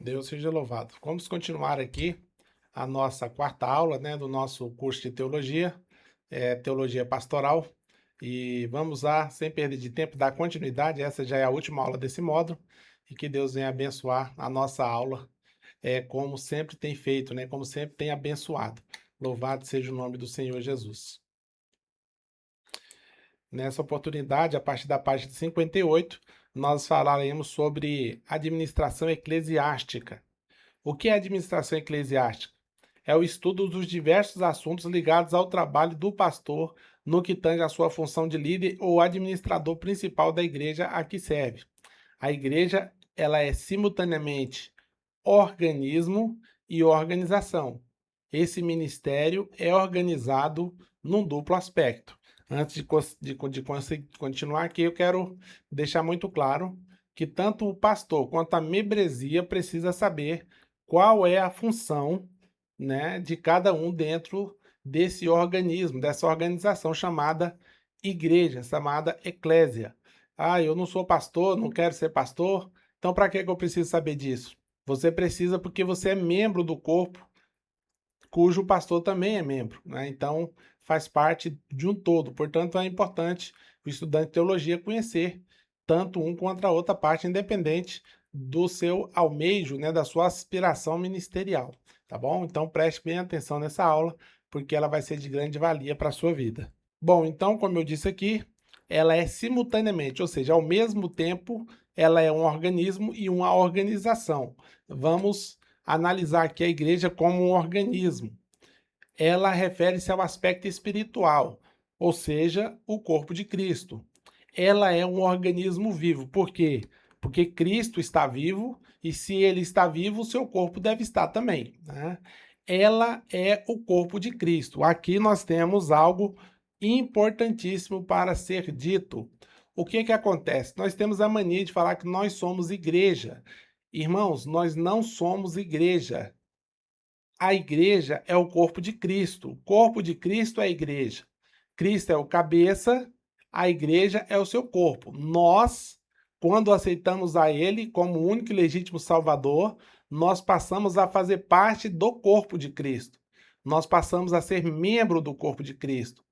Deus seja louvado. Vamos continuar aqui a nossa quarta aula, né, do nosso curso de teologia, teologia pastoral. E vamos lá, sem perder de tempo, dar continuidade. Essa já é a última aula desse módulo e que Deus venha abençoar a nossa aula, como sempre tem feito, né, como sempre tem abençoado. Louvado seja o nome do Senhor Jesus. Nessa oportunidade, a partir da página 58, nós falaremos sobre administração eclesiástica. O que é administração eclesiástica? É o estudo dos diversos assuntos ligados ao trabalho do pastor no que tange à sua função de líder ou administrador principal da igreja a que serve. A igreja, ela é simultaneamente organismo e organização. Esse ministério é organizado num duplo aspecto. Antes de continuar aqui, eu quero deixar muito claro que tanto o pastor quanto a membresia precisa saber qual é a função, né, de cada um dentro desse organismo, dessa organização chamada igreja, chamada eclésia. Ah, eu não sou pastor, não quero ser pastor, então para que eu preciso saber disso? Você precisa porque você é membro do corpo, cujo pastor também é membro, né? Então faz parte de um todo. Portanto, é importante o estudante de teologia conhecer tanto um quanto a outra parte, independente do seu almejo, né, da sua aspiração ministerial, tá bom? Então preste bem atenção nessa aula, porque ela vai ser de grande valia para a sua vida. Bom, então, como eu disse aqui, ela é simultaneamente, ou seja, ao mesmo tempo, ela é um organismo e uma organização. Vamos analisar aqui a igreja como um organismo. Ela refere-se ao aspecto espiritual, ou seja, o corpo de Cristo. Ela é um organismo vivo. Por quê? Porque Cristo está vivo e se ele está vivo, o seu corpo deve estar também, né? Ela é o corpo de Cristo. Aqui nós temos algo importantíssimo para ser dito. O que que acontece? Nós temos a mania de falar que nós somos igreja. Irmãos, nós não somos igreja. A igreja é o corpo de Cristo. O corpo de Cristo é a igreja. Cristo é o cabeça, a igreja é o seu corpo. Nós, quando aceitamos a Ele como o único e legítimo Salvador, nós passamos a fazer parte do corpo de Cristo. Nós passamos a ser membro do corpo de Cristo.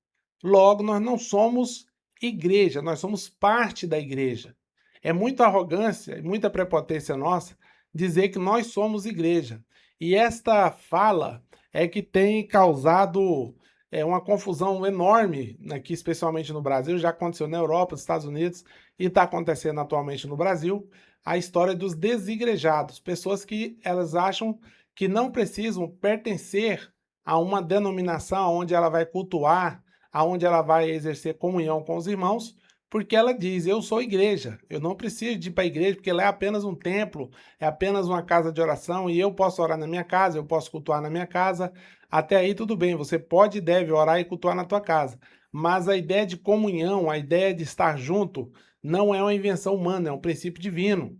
Logo, nós não somos igreja, nós somos parte da igreja. É muita arrogância e muita prepotência nossa dizer que nós somos igreja. E esta fala é que tem causado uma confusão enorme aqui, especialmente no Brasil. Já aconteceu na Europa, nos Estados Unidos e está acontecendo atualmente no Brasil. A história dos desigrejados, pessoas que elas acham que não precisam pertencer a uma denominação onde ela vai cultuar, aonde ela vai exercer comunhão com os irmãos, porque ela diz: eu sou igreja, eu não preciso de ir para a igreja, porque lá é apenas um templo, é apenas uma casa de oração e eu posso orar na minha casa, eu posso cultuar na minha casa. Até aí tudo bem, você pode e deve orar e cultuar na tua casa. Mas a ideia de comunhão, a ideia de estar junto, não é uma invenção humana, é um princípio divino.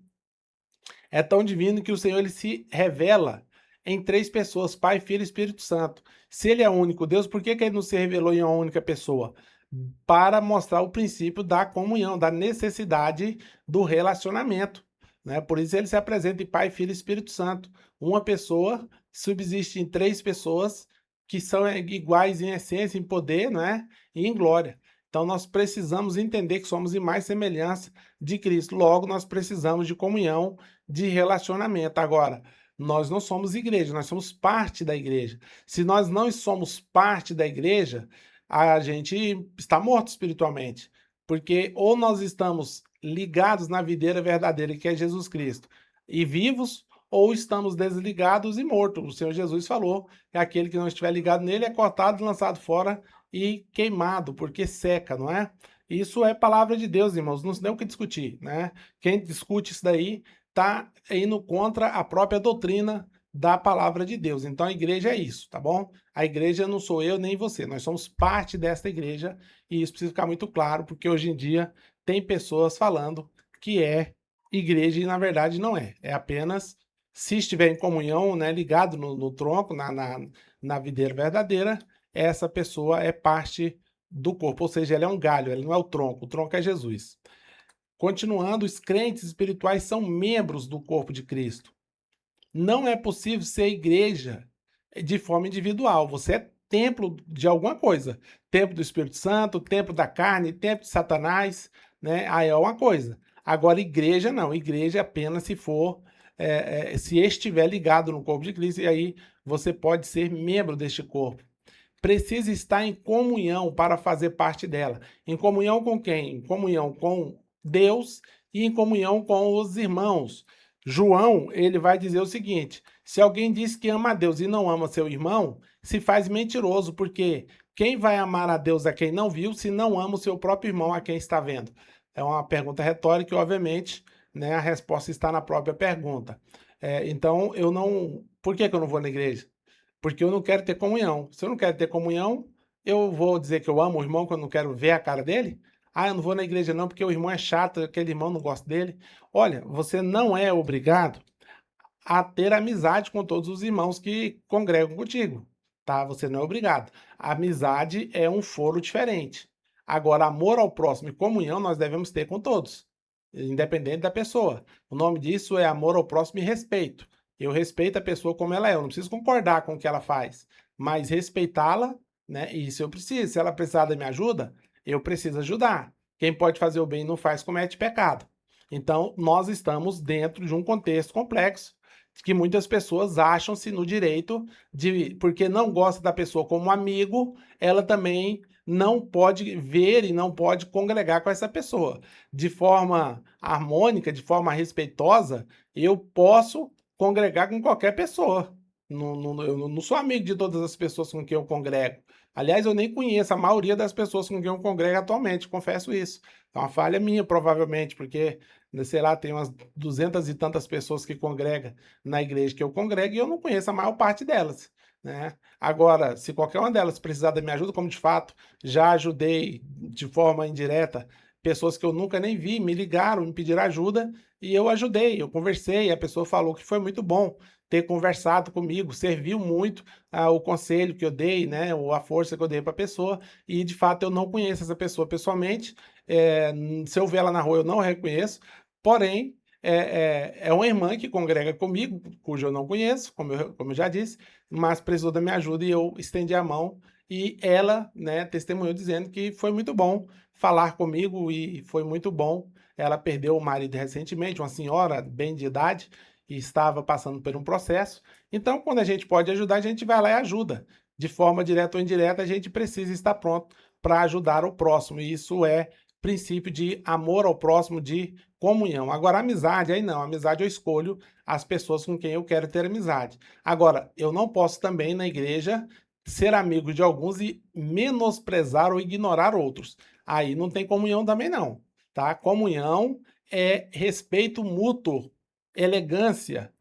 É tão divino que o Senhor ele se revela em três pessoas, Pai, Filho e Espírito Santo. Se ele é o único Deus, por que ele não se revelou em uma única pessoa? Para mostrar o princípio da comunhão, da necessidade do relacionamento, né? Por isso ele se apresenta em Pai, Filho e Espírito Santo. Uma pessoa subsiste em três pessoas que são iguais em essência, em poder, né? E em glória. Então nós precisamos entender que somos imagem e semelhança de Cristo. Logo, nós precisamos de comunhão, de relacionamento. Agora, nós não somos igreja, nós somos parte da igreja. Se nós não somos parte da igreja, a gente está morto espiritualmente. Porque ou nós estamos ligados na videira verdadeira, que é Jesus Cristo, e vivos, ou estamos desligados e mortos. O Senhor Jesus falou que aquele que não estiver ligado nele é cortado, lançado fora e queimado, porque seca, não é? Isso é palavra de Deus, irmãos, não tem o que discutir, né? Quem discute isso daí está indo contra a própria doutrina da palavra de Deus. Então a igreja é isso, tá bom? A igreja não sou eu nem você, nós somos parte desta igreja e isso precisa ficar muito claro, porque hoje em dia tem pessoas falando que é igreja e na verdade não é. É apenas se estiver em comunhão, né, ligado no tronco, na videira verdadeira, essa pessoa é parte do corpo, ou seja, ela é um galho, ela não é o tronco é Jesus. Continuando, os crentes espirituais são membros do corpo de Cristo. Não é possível ser igreja de forma individual. Você é templo de alguma coisa. Templo do Espírito Santo, templo da carne, templo de Satanás, né? Aí é uma coisa. Agora, igreja não. Igreja é apenas se for, se estiver ligado no corpo de Cristo, e aí você pode ser membro deste corpo. Precisa estar em comunhão para fazer parte dela. Em comunhão com quem? Em comunhão com Deus e em comunhão com os irmãos. João, ele vai dizer o seguinte: se alguém diz que ama a Deus e não ama seu irmão, se faz mentiroso, porque quem vai amar a Deus a quem não viu, se não ama o seu próprio irmão a quem está vendo? É uma pergunta retórica e, obviamente, né, a resposta está na própria pergunta. Então, eu não. Por que eu não vou na igreja? Porque eu não quero ter comunhão. Se eu não quero ter comunhão, eu vou dizer que eu amo o irmão quando eu não quero ver a cara dele? Ah, eu não vou na igreja não porque o irmão é chato, aquele irmão não gosta dele. Olha, você não é obrigado a ter amizade com todos os irmãos que congregam contigo, tá? Você não é obrigado. A amizade é um foro diferente. Agora, amor ao próximo e comunhão nós devemos ter com todos, independente da pessoa. O nome disso é amor ao próximo e respeito. Eu respeito a pessoa como ela é, eu não preciso concordar com o que ela faz, mas respeitá-la, né? Isso eu preciso. Se ela precisar da minha ajuda, eu preciso ajudar. Quem pode fazer o bem e não faz, comete pecado. Então, nós estamos dentro de um contexto complexo que muitas pessoas acham-se no direito de, porque não gosta da pessoa como amigo, ela também não pode ver e não pode congregar com essa pessoa. De forma harmônica, de forma respeitosa, eu posso congregar com qualquer pessoa. Eu não sou amigo de todas as pessoas com quem eu congrego. Aliás, eu nem conheço a maioria das pessoas com quem eu congrego atualmente, confesso isso. É uma falha minha, provavelmente, porque, sei lá, tem umas 200 e tantas pessoas que congregam na igreja que eu congrego e eu não conheço a maior parte delas, né? Agora, se qualquer uma delas precisar da minha ajuda, como de fato já ajudei de forma indireta pessoas que eu nunca nem vi, me ligaram, me pediram ajuda e eu ajudei, eu conversei, a pessoa falou que foi muito bom ter conversado comigo, serviu muito o conselho que eu dei, né, ou a força que eu dei para a pessoa, e de fato eu não conheço essa pessoa pessoalmente, se eu ver ela na rua eu não reconheço, porém é uma irmã que congrega comigo, cujo eu não conheço, como eu já disse, mas precisou da minha ajuda e eu estendi a mão e ela, né, testemunhou dizendo que foi muito bom falar comigo e foi muito bom. Ela perdeu o marido recentemente, uma senhora bem de idade, e estava passando por um processo. Então, quando a gente pode ajudar, a gente vai lá e ajuda. De forma direta ou indireta, a gente precisa estar pronto para ajudar o próximo. E isso é princípio de amor ao próximo, de comunhão. Agora, amizade, aí não. Amizade eu escolho as pessoas com quem eu quero ter amizade. Agora, eu não posso também na igreja ser amigo de alguns e menosprezar ou ignorar outros. Aí não tem comunhão também não, tá? Comunhão é respeito mútuo, elegância,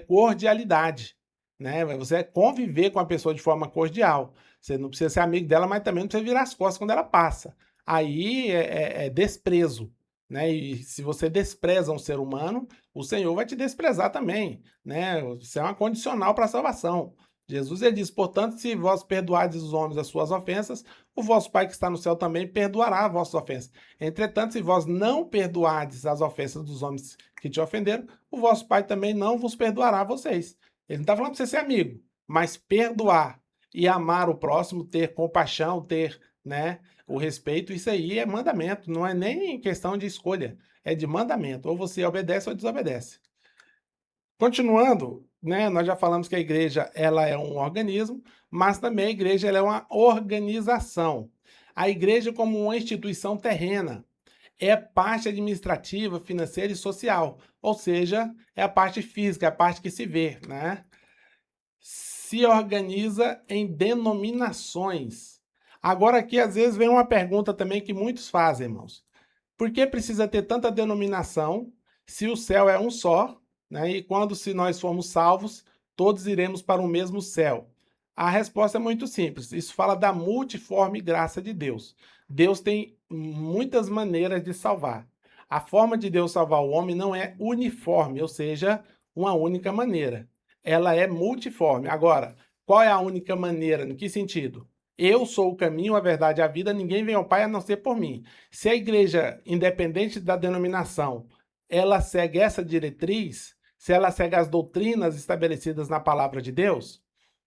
cordialidade, né? Você conviver com a pessoa de forma cordial. Você não precisa ser amigo dela, mas também não precisa virar as costas quando ela passa. Aí é desprezo, né? E se você despreza um ser humano, o Senhor vai te desprezar também, né? Isso é uma condicional para a salvação. Jesus ele diz: portanto, se vós perdoardes os homens as suas ofensas, o vosso Pai que está no céu também perdoará as vossas ofensas. Entretanto, se vós não perdoardes as ofensas dos homens que te ofenderam, o vosso Pai também não vos perdoará a vocês. Ele não está falando para você ser amigo, mas perdoar e amar o próximo, ter compaixão, ter, né, o respeito, isso aí é mandamento, não é nem questão de escolha, é de mandamento. Ou você obedece ou desobedece. Continuando, né, nós já falamos que a igreja ela é um organismo, mas também a igreja ela é uma organização. A igreja como uma instituição terrena é parte administrativa, financeira e social, ou seja, é a parte física, é a parte que se vê, né? Se organiza em denominações. Agora aqui às vezes vem uma pergunta também que muitos fazem, irmãos. Por que precisa ter tanta denominação se o céu é um só, né? E quando se nós formos salvos, todos iremos para o mesmo céu? A resposta é muito simples. Isso fala da multiforme graça de Deus. Deus tem muitas maneiras de salvar. A forma de Deus salvar o homem não é uniforme, ou seja, uma única maneira. Ela é multiforme. Agora, qual é a única maneira? Em que sentido? Eu sou o caminho, a verdade e a vida, ninguém vem ao Pai a não ser por mim. Se a igreja, independente da denominação, ela segue essa diretriz, se ela segue as doutrinas estabelecidas na palavra de Deus,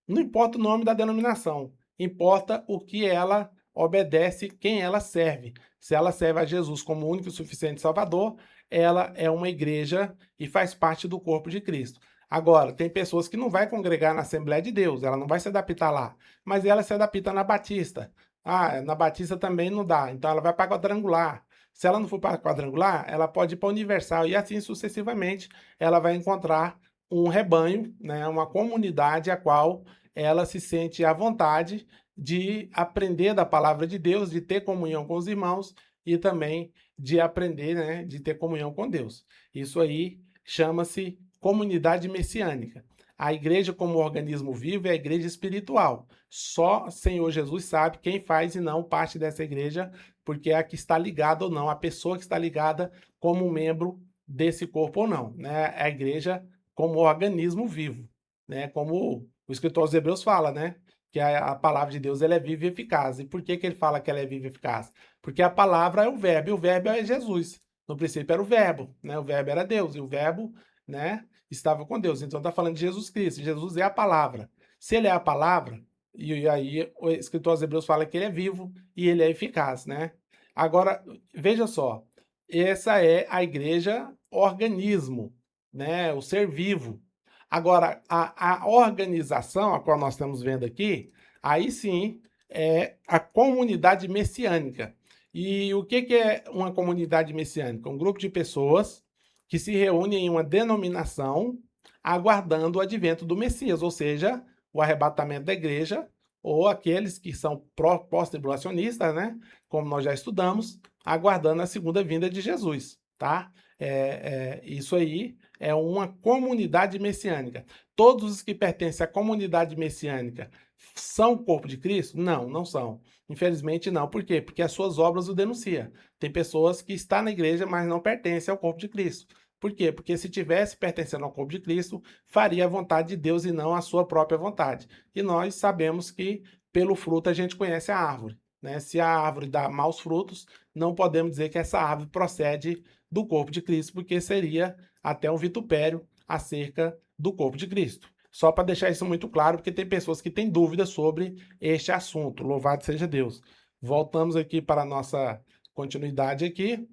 não importa o nome da denominação, importa o que ela obedece, quem ela serve. Se ela serve a Jesus como único e suficiente Salvador, ela é uma igreja e faz parte do corpo de Cristo. Agora, tem pessoas que não vai congregar na Assembleia de Deus, ela não vai se adaptar lá, mas ela se adapta na Batista. Ah, na Batista também não dá, então ela vai para a Quadrangular. Se ela não for para a Quadrangular, ela pode ir para a Universal e assim sucessivamente ela vai encontrar um rebanho, né, uma comunidade a qual ela se sente à vontade de aprender da palavra de Deus, de ter comunhão com os irmãos e também de aprender, né, de ter comunhão com Deus. Isso aí chama-se comunidade messiânica. A igreja como organismo vivo é a igreja espiritual. Só o Senhor Jesus sabe quem faz e não parte dessa igreja, porque é a que está ligada ou não, a pessoa que está ligada como membro desse corpo ou não, né? A igreja como organismo vivo, né? Como o escritor aos Hebreus fala, né? Que a palavra de Deus ela é viva e eficaz. E por que ele fala que ela é viva e eficaz? Porque a palavra é o verbo, e o verbo é Jesus. No princípio era o verbo, né? O verbo era Deus, e o verbo, né, estava com Deus. Então está falando de Jesus Cristo. Jesus é a palavra. Se ele é a palavra, e aí o escritor aos Hebreus fala que ele é vivo e ele é eficaz, né? Agora, veja só, essa é a igreja organismo, né? O ser vivo. Agora, a organização, a qual nós estamos vendo aqui, aí sim é a comunidade messiânica. E o que é uma comunidade messiânica? Um grupo de pessoas que se reúnem em uma denominação aguardando o advento do Messias, ou seja, o arrebatamento da igreja, ou aqueles que são pós-tribulacionistas, né? Como nós já estudamos, aguardando a segunda vinda de Jesus, tá? Isso aí é uma comunidade messiânica. Todos os que pertencem à comunidade messiânica são o corpo de Cristo? Não, não são. Infelizmente não. Por quê? Porque as suas obras o denunciam. Tem pessoas que estão na igreja, mas não pertencem ao corpo de Cristo. Por quê? Porque se tivesse pertencendo ao corpo de Cristo, faria a vontade de Deus e não a sua própria vontade. E nós sabemos que pelo fruto a gente conhece a árvore, né? Se a árvore dá maus frutos, não podemos dizer que essa árvore procede do corpo de Cristo, porque seria até um vitupério acerca do corpo de Cristo. Só para deixar isso muito claro, porque tem pessoas que têm dúvidas sobre este assunto. Louvado seja Deus. Voltamos aqui para a nossa continuidade aqui.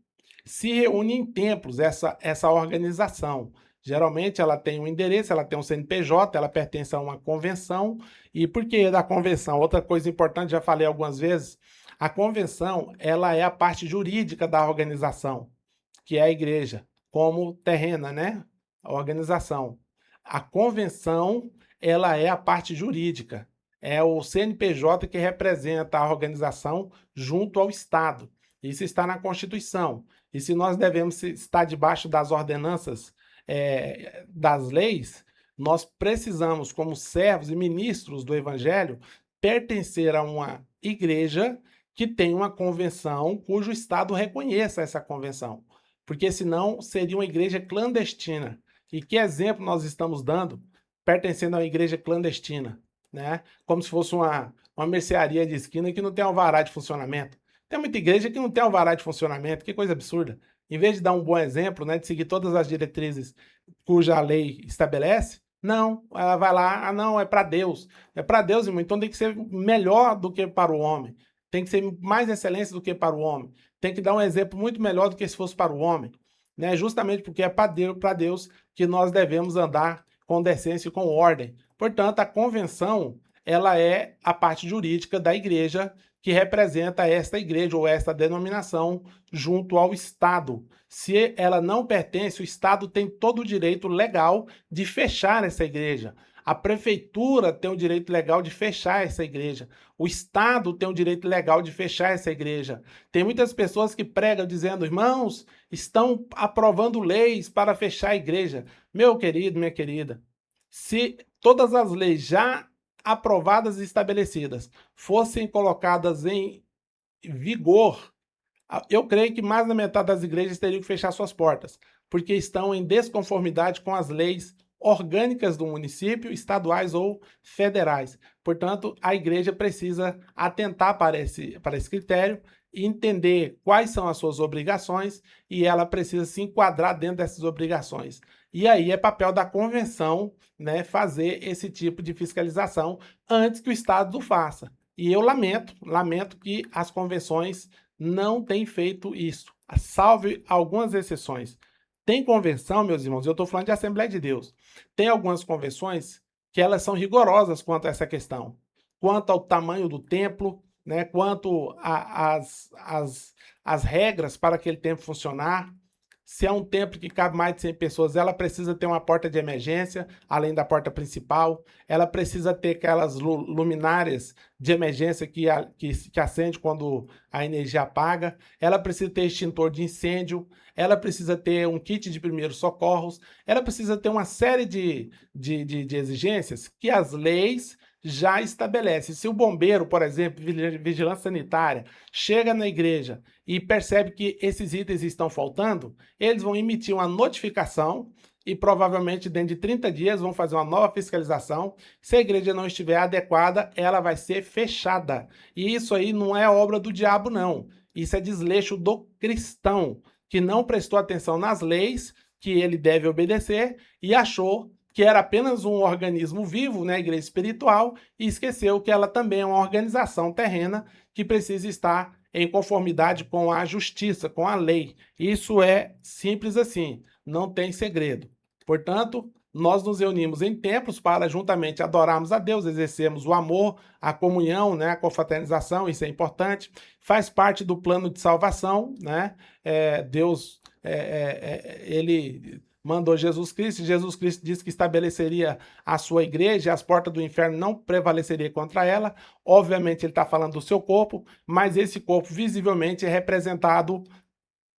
Se reúne em templos essa organização. Geralmente ela tem um endereço, ela tem um CNPJ, ela pertence a uma convenção. E por que da convenção? Outra coisa importante, já falei algumas vezes, a convenção ela é a parte jurídica da organização, que é a igreja, como terrena, né? A organização. A convenção, ela é a parte jurídica. É o CNPJ que representa a organização junto ao Estado. Isso está na Constituição. E se nós devemos estar debaixo das ordenanças das leis, nós precisamos, como servos e ministros do Evangelho, pertencer a uma igreja que tem uma convenção cujo Estado reconheça essa convenção. Porque senão seria uma igreja clandestina. E que exemplo nós estamos dando pertencendo a uma igreja clandestina, né? Como se fosse uma mercearia de esquina que não tem alvará de funcionamento. Tem muita igreja que não tem alvará de funcionamento, que coisa absurda. Em vez de dar um bom exemplo, né, de seguir todas as diretrizes cuja lei estabelece, não, ela vai lá, ah não, é para Deus. É para Deus, irmão, então tem que ser melhor do que para o homem. Tem que ser mais excelência do que para o homem. Tem que dar um exemplo muito melhor do que se fosse para o homem, né? Justamente porque é para Deus que nós devemos andar com decência e com ordem. Portanto, a convenção, ela é a parte jurídica da igreja que representa esta igreja ou esta denominação junto ao Estado. Se ela não pertence, o Estado tem todo o direito legal de fechar essa igreja. A prefeitura tem o direito legal de fechar essa igreja. O Estado tem o direito legal de fechar essa igreja. Tem muitas pessoas que pregam dizendo, irmãos, estão aprovando leis para fechar a igreja. Meu querido, minha querida, se todas as leis já aprovadas e estabelecidas fossem colocadas em vigor, eu creio que mais da metade das igrejas teriam que fechar suas portas, porque estão em desconformidade com as leis orgânicas do município, estaduais ou federais. Portanto, a igreja precisa atentar para esse critério entender quais são as suas obrigações e ela precisa se enquadrar dentro dessas obrigações. E aí é papel da convenção, né, fazer esse tipo de fiscalização antes que o Estado o faça. E eu lamento que as convenções não têm feito isso, salve algumas exceções. Tem convenção, meus irmãos, eu estou falando de Assembleia de Deus, tem algumas convenções que elas são rigorosas quanto a essa questão, quanto ao tamanho do templo, né, quanto às regras para aquele templo funcionar. Se é um templo que cabe mais de 100 pessoas, ela precisa ter uma porta de emergência, além da porta principal. Ela precisa ter aquelas luminárias de emergência que acende quando a energia apaga. Ela precisa ter extintor de incêndio. Ela precisa ter um kit de primeiros socorros. Ela precisa ter uma série de exigências que as leis já estabelecem. Se o bombeiro, por exemplo, vigilância sanitária, chega na igreja e percebe que esses itens estão faltando, eles vão emitir uma notificação e provavelmente dentro de 30 dias vão fazer uma nova fiscalização. Se a igreja não estiver adequada, ela vai ser fechada. E isso aí não é obra do diabo, não. Isso é desleixo do cristão, que não prestou atenção nas leis que ele deve obedecer e achou que era apenas um organismo vivo, né, igreja espiritual, e esqueceu que ela também é uma organização terrena que precisa estar em conformidade com a justiça, com a lei. Isso é simples assim, não tem segredo. Portanto, nós nos reunimos em templos para juntamente adorarmos a Deus, exercermos o amor, a comunhão, né, a confraternização, isso é importante, faz parte do plano de salvação, né? Deus, ele mandou Jesus Cristo disse que estabeleceria a sua igreja, as portas do inferno não prevaleceriam contra ela. Obviamente ele está falando do seu corpo, mas esse corpo visivelmente é representado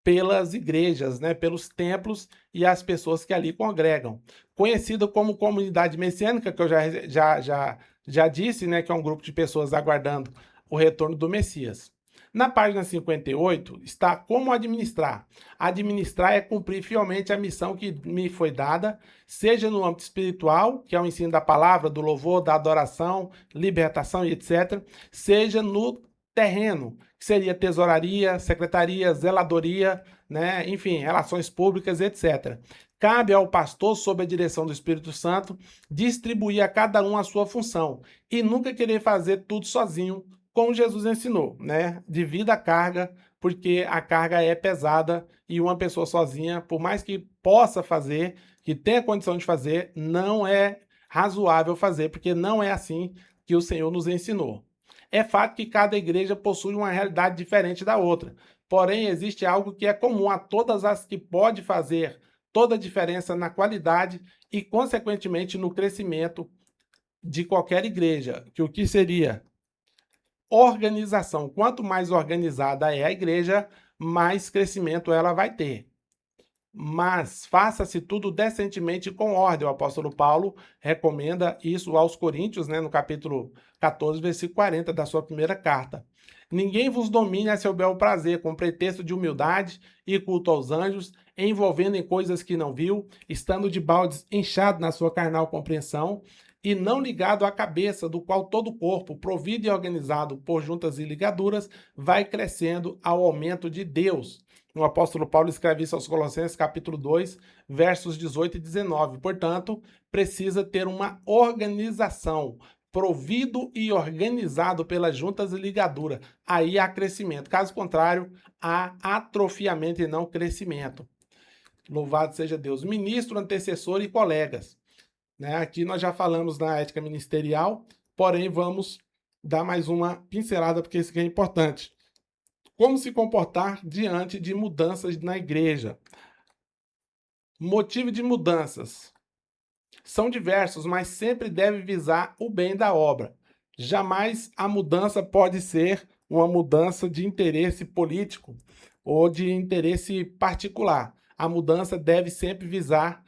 pelas igrejas, né, pelos templos e as pessoas que ali congregam. Conhecida como comunidade messiânica, que eu já disse, né, que é um grupo de pessoas aguardando o retorno do Messias. Na página 58 está como administrar. Administrar é cumprir fielmente a missão que me foi dada, seja no âmbito espiritual, que é o ensino da palavra, do louvor, da adoração, libertação e etc., seja no terreno, que seria tesouraria, secretaria, zeladoria, né? Enfim, relações públicas, etc. Cabe ao pastor, sob a direção do Espírito Santo, distribuir a cada um a sua função e nunca querer fazer tudo sozinho, como Jesus ensinou, né? Divida a carga, porque a carga é pesada e uma pessoa sozinha, por mais que possa fazer, que tenha condição de fazer, não é razoável fazer, porque não é assim que o Senhor nos ensinou. É fato que cada igreja possui uma realidade diferente da outra, porém existe algo que é comum a todas as que pode fazer toda a diferença na qualidade e, consequentemente, no crescimento de qualquer igreja, que o que seria organização. Quanto mais organizada é a igreja, mais crescimento ela vai ter. Mas faça-se tudo decentemente e com ordem. O apóstolo Paulo recomenda isso aos Coríntios, né, no capítulo 14, versículo 40 da sua primeira carta. Ninguém vos domine a seu bel prazer, com pretexto de humildade e culto aos anjos, envolvendo em coisas que não viu, estando de baldes inchado na sua carnal compreensão, e não ligado à cabeça, do qual todo o corpo, provido e organizado por juntas e ligaduras, vai crescendo ao aumento de Deus. O apóstolo Paulo escreve isso aos Colossenses, capítulo 2, versos 18 e 19. Portanto, precisa ter uma organização, provido e organizado pelas juntas e ligaduras. Aí há crescimento. Caso contrário, há atrofiamento e não crescimento. Louvado seja Deus. Ministro, antecessor e colegas. Né? Aqui nós já falamos na ética ministerial, porém vamos dar mais uma pincelada, porque isso aqui é importante. Como se comportar diante de mudanças na igreja? Motivo de mudanças são diversos, mas sempre deve visar o bem da obra. Jamais a mudança pode ser uma mudança de interesse político ou de interesse particular. A mudança deve sempre visar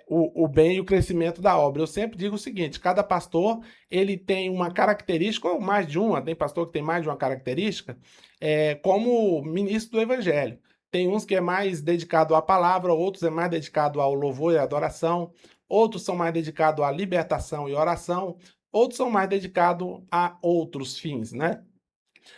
o bem e o crescimento da obra. Eu sempre digo o seguinte: cada pastor ele tem uma característica, ou mais de uma, tem pastor que tem mais de uma característica, como ministro do evangelho. Tem uns que é mais dedicado à palavra, outros é mais dedicado ao louvor e adoração, outros são mais dedicados à libertação e oração, outros são mais dedicados a outros fins, né?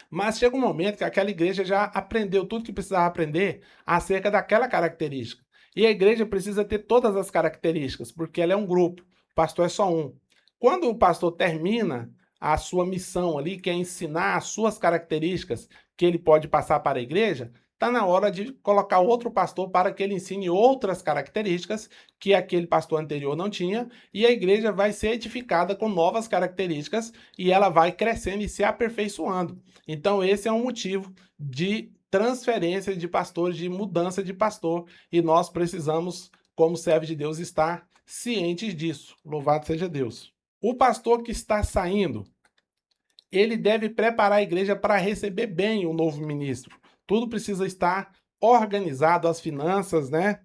Mas chega um momento que aquela igreja já aprendeu tudo que precisava aprender acerca daquela característica. E a igreja precisa ter todas as características, porque ela é um grupo, o pastor é só um. Quando o pastor termina a sua missão ali, que é ensinar as suas características que ele pode passar para a igreja, está na hora de colocar outro pastor para que ele ensine outras características que aquele pastor anterior não tinha, e a igreja vai ser edificada com novas características e ela vai crescendo e se aperfeiçoando. Então, esse é um motivo de transferência de pastores, de mudança de pastor, e nós precisamos, como servos de Deus, estar cientes disso. Louvado seja Deus. O pastor que está saindo, ele deve preparar a igreja para receber bem o novo ministro. Tudo precisa estar organizado, as finanças, né?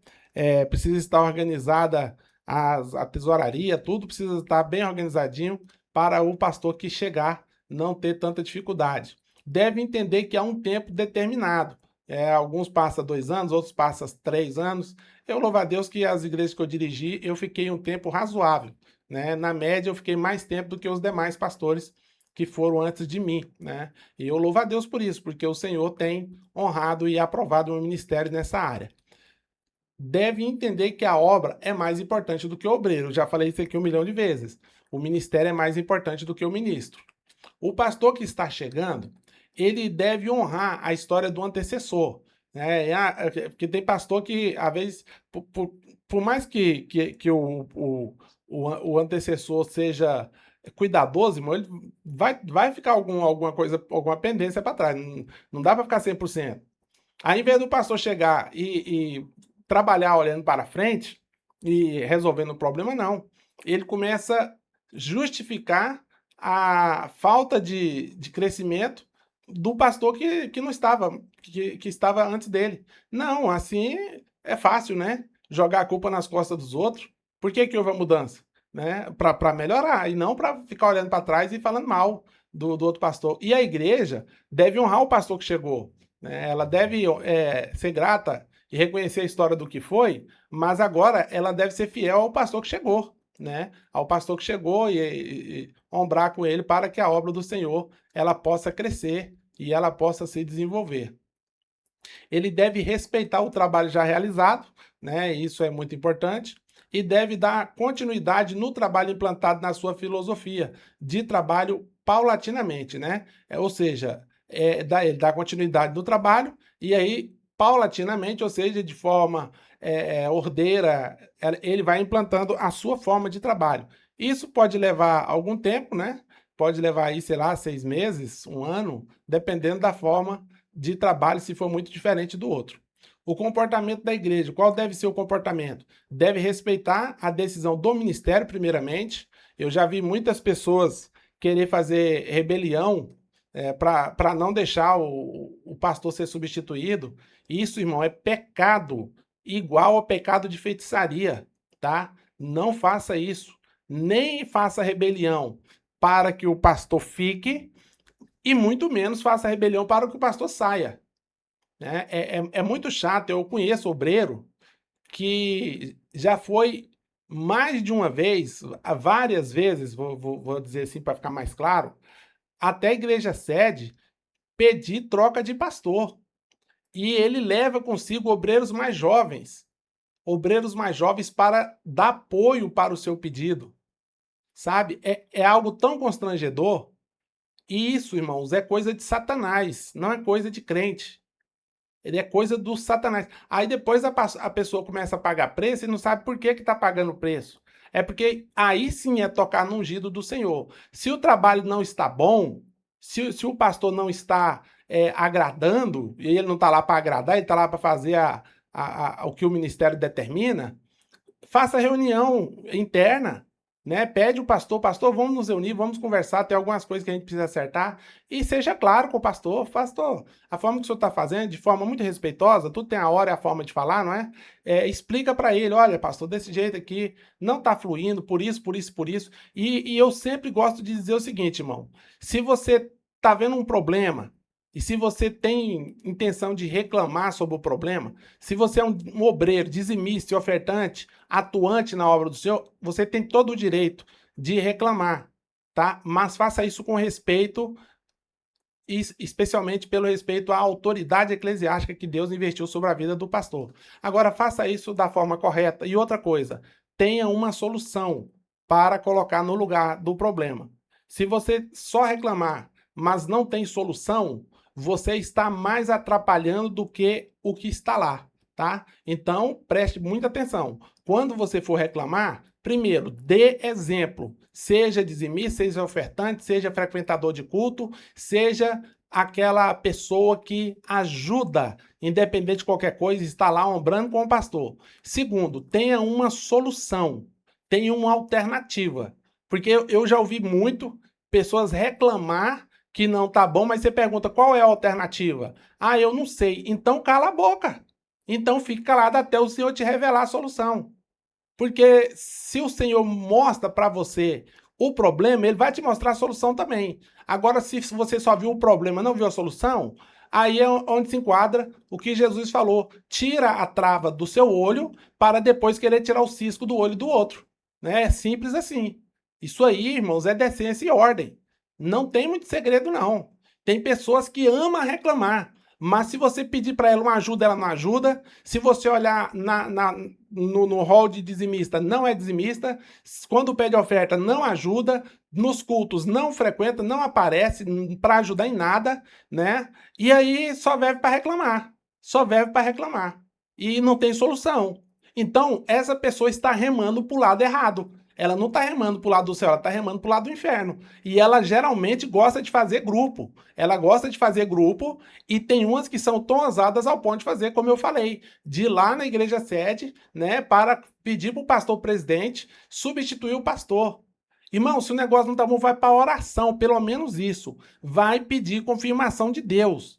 Precisa estar organizada a tesouraria, tudo precisa estar bem organizadinho para o pastor que chegar não ter tanta dificuldade. Deve entender que há um tempo determinado. Alguns passam 2 anos, outros passam 3 anos. Eu louvo a Deus que as igrejas que eu dirigi, eu fiquei um tempo razoável, né? Na média, eu fiquei mais tempo do que os demais pastores que foram antes de mim, né? E eu louvo a Deus por isso, porque o Senhor tem honrado e aprovado o meu ministério nessa área. Deve entender que a obra é mais importante do que o obreiro. Eu já falei isso aqui 1 milhão de vezes. O ministério é mais importante do que o ministro. O pastor que está chegando, ele deve honrar a história do antecessor, né? Porque tem pastor que, às vezes, por mais que o antecessor seja cuidadoso, irmão, ele vai ficar alguma coisa, alguma pendência para trás. Não dá para ficar 100%. Aí, em vez do pastor chegar e trabalhar olhando para frente e resolvendo o problema, não. Ele começa a justificar a falta de crescimento do pastor que não estava, que estava antes dele. Não, assim é fácil, né? Jogar a culpa nas costas dos outros. Por que houve a mudança? Né? Para melhorar, e não para ficar olhando para trás e falando mal do outro pastor. E a igreja deve honrar o pastor que chegou, né? Ela deve ser grata e reconhecer a história do que foi, mas agora ela deve ser fiel ao pastor que chegou, né? Ao pastor que chegou e ombrar com ele para que a obra do Senhor ela possa crescer e ela possa se desenvolver. Ele deve respeitar o trabalho já realizado, né? Isso é muito importante. E deve dar continuidade no trabalho implantado na sua filosofia de trabalho paulatinamente, né? Ou seja, ele dá continuidade no trabalho e aí, paulatinamente, ou seja, de forma ordeira, ele vai implantando a sua forma de trabalho. Isso pode levar algum tempo, né? Pode levar aí, sei lá, 6 meses, 1 ano, dependendo da forma de trabalho, se for muito diferente do outro. O comportamento da igreja, qual deve ser o comportamento? Deve respeitar a decisão do ministério, primeiramente. Eu já vi muitas pessoas querer fazer rebelião para não deixar o pastor ser substituído. Isso, irmão, é pecado, igual ao pecado de feitiçaria, tá? Não faça isso. Nem faça rebelião para que o pastor fique, e muito menos faça rebelião para que o pastor saia, né? É muito chato. Eu conheço obreiro que já foi mais de uma vez, várias vezes, vou dizer assim para ficar mais claro, até a igreja sede pedir troca de pastor. E ele leva consigo obreiros mais jovens para dar apoio para o seu pedido, sabe? É algo tão constrangedor. E isso, irmãos, é coisa de Satanás, não é coisa de crente. Ele é coisa do Satanás. Aí depois a pessoa começa a pagar preço e não sabe por que está pagando preço. É porque aí sim é tocar no ungido do Senhor. Se o trabalho não está bom, se o pastor não está agradando, e ele não está lá para agradar, ele está lá para fazer o que o ministério determina, faça reunião interna, né? Pede o pastor, vamos nos reunir, vamos conversar, tem algumas coisas que a gente precisa acertar, e seja claro com o pastor, a forma que o senhor está fazendo, de forma muito respeitosa, tudo tem a hora e a forma de falar, não é? Explica para ele, olha, pastor, desse jeito aqui não está fluindo, por isso, por isso, por isso, e eu sempre gosto de dizer o seguinte, irmão, se você está vendo um problema, e se você tem intenção de reclamar sobre o problema, se você é um obreiro, dizimista e ofertante, atuante na obra do Senhor, você tem todo o direito de reclamar, tá? Mas faça isso com respeito especialmente pelo respeito à autoridade eclesiástica que Deus investiu sobre a vida do pastor. Agora, faça isso da forma correta. E outra coisa, tenha uma solução para colocar no lugar do problema. Se você só reclamar, mas não tem solução, você está mais atrapalhando do que o que está lá, tá? Então, preste muita atenção. Quando você for reclamar, primeiro, dê exemplo. Seja dizimista, seja ofertante, seja frequentador de culto, seja aquela pessoa que ajuda, independente de qualquer coisa, está lá ombrando com o pastor. Segundo, tenha uma solução, tenha uma alternativa. Porque eu já ouvi muito pessoas reclamar que não tá bom, mas você pergunta qual é a alternativa? Ah, eu não sei. Então cala a boca. Então fique calado até o Senhor te revelar a solução. Porque se o Senhor mostra para você o problema, ele vai te mostrar a solução também. Agora, se você só viu o problema, não viu a solução, aí é onde se enquadra o que Jesus falou. Tira a trava do seu olho para depois querer tirar o cisco do olho do outro. Né? É simples assim. Isso aí, irmãos, é decência e ordem. Não tem muito segredo, não. Tem pessoas que amam reclamar. Mas se você pedir para ela uma ajuda, ela não ajuda. Se você olhar no hall de dizimista, não é dizimista. Quando pede oferta, não ajuda. Nos cultos, não frequenta, não aparece para ajudar em nada, né? E aí só serve para reclamar. Só serve para reclamar. E não tem solução. Então, essa pessoa está remando para o lado errado. Ela não está remando para o lado do céu, ela está remando para o lado do inferno. E ela geralmente gosta de fazer grupo. Ela gosta de fazer grupo e tem umas que são tão ousadas ao ponto de fazer, como eu falei, de ir lá na igreja sede, né, para pedir para o pastor presidente substituir o pastor. Irmão, se o negócio não tá bom, vai para a oração, pelo menos isso. Vai pedir confirmação de Deus.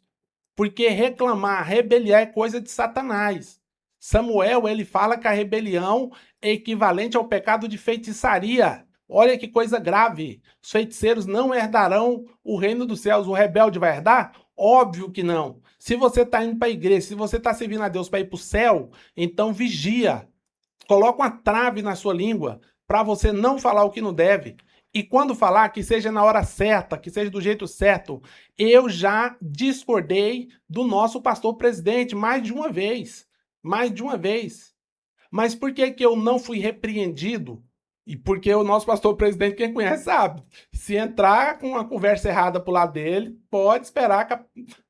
Porque reclamar, rebeliar é coisa de Satanás. Samuel, ele fala que a rebelião é equivalente ao pecado de feitiçaria. Olha que coisa grave. Os feiticeiros não herdarão o reino dos céus. O rebelde vai herdar? Óbvio que não. Se você está indo para a igreja, se você está servindo a Deus para ir para o céu, então vigia. Coloca uma trave na sua língua para você não falar o que não deve. E quando falar, que seja na hora certa, que seja do jeito certo. Eu já discordei do nosso pastor presidente mais de uma vez. Mais de uma vez. Mas por que que eu não fui repreendido? E porque o nosso pastor presidente, quem conhece, sabe. Se entrar com uma conversa errada pro lado dele, pode esperar que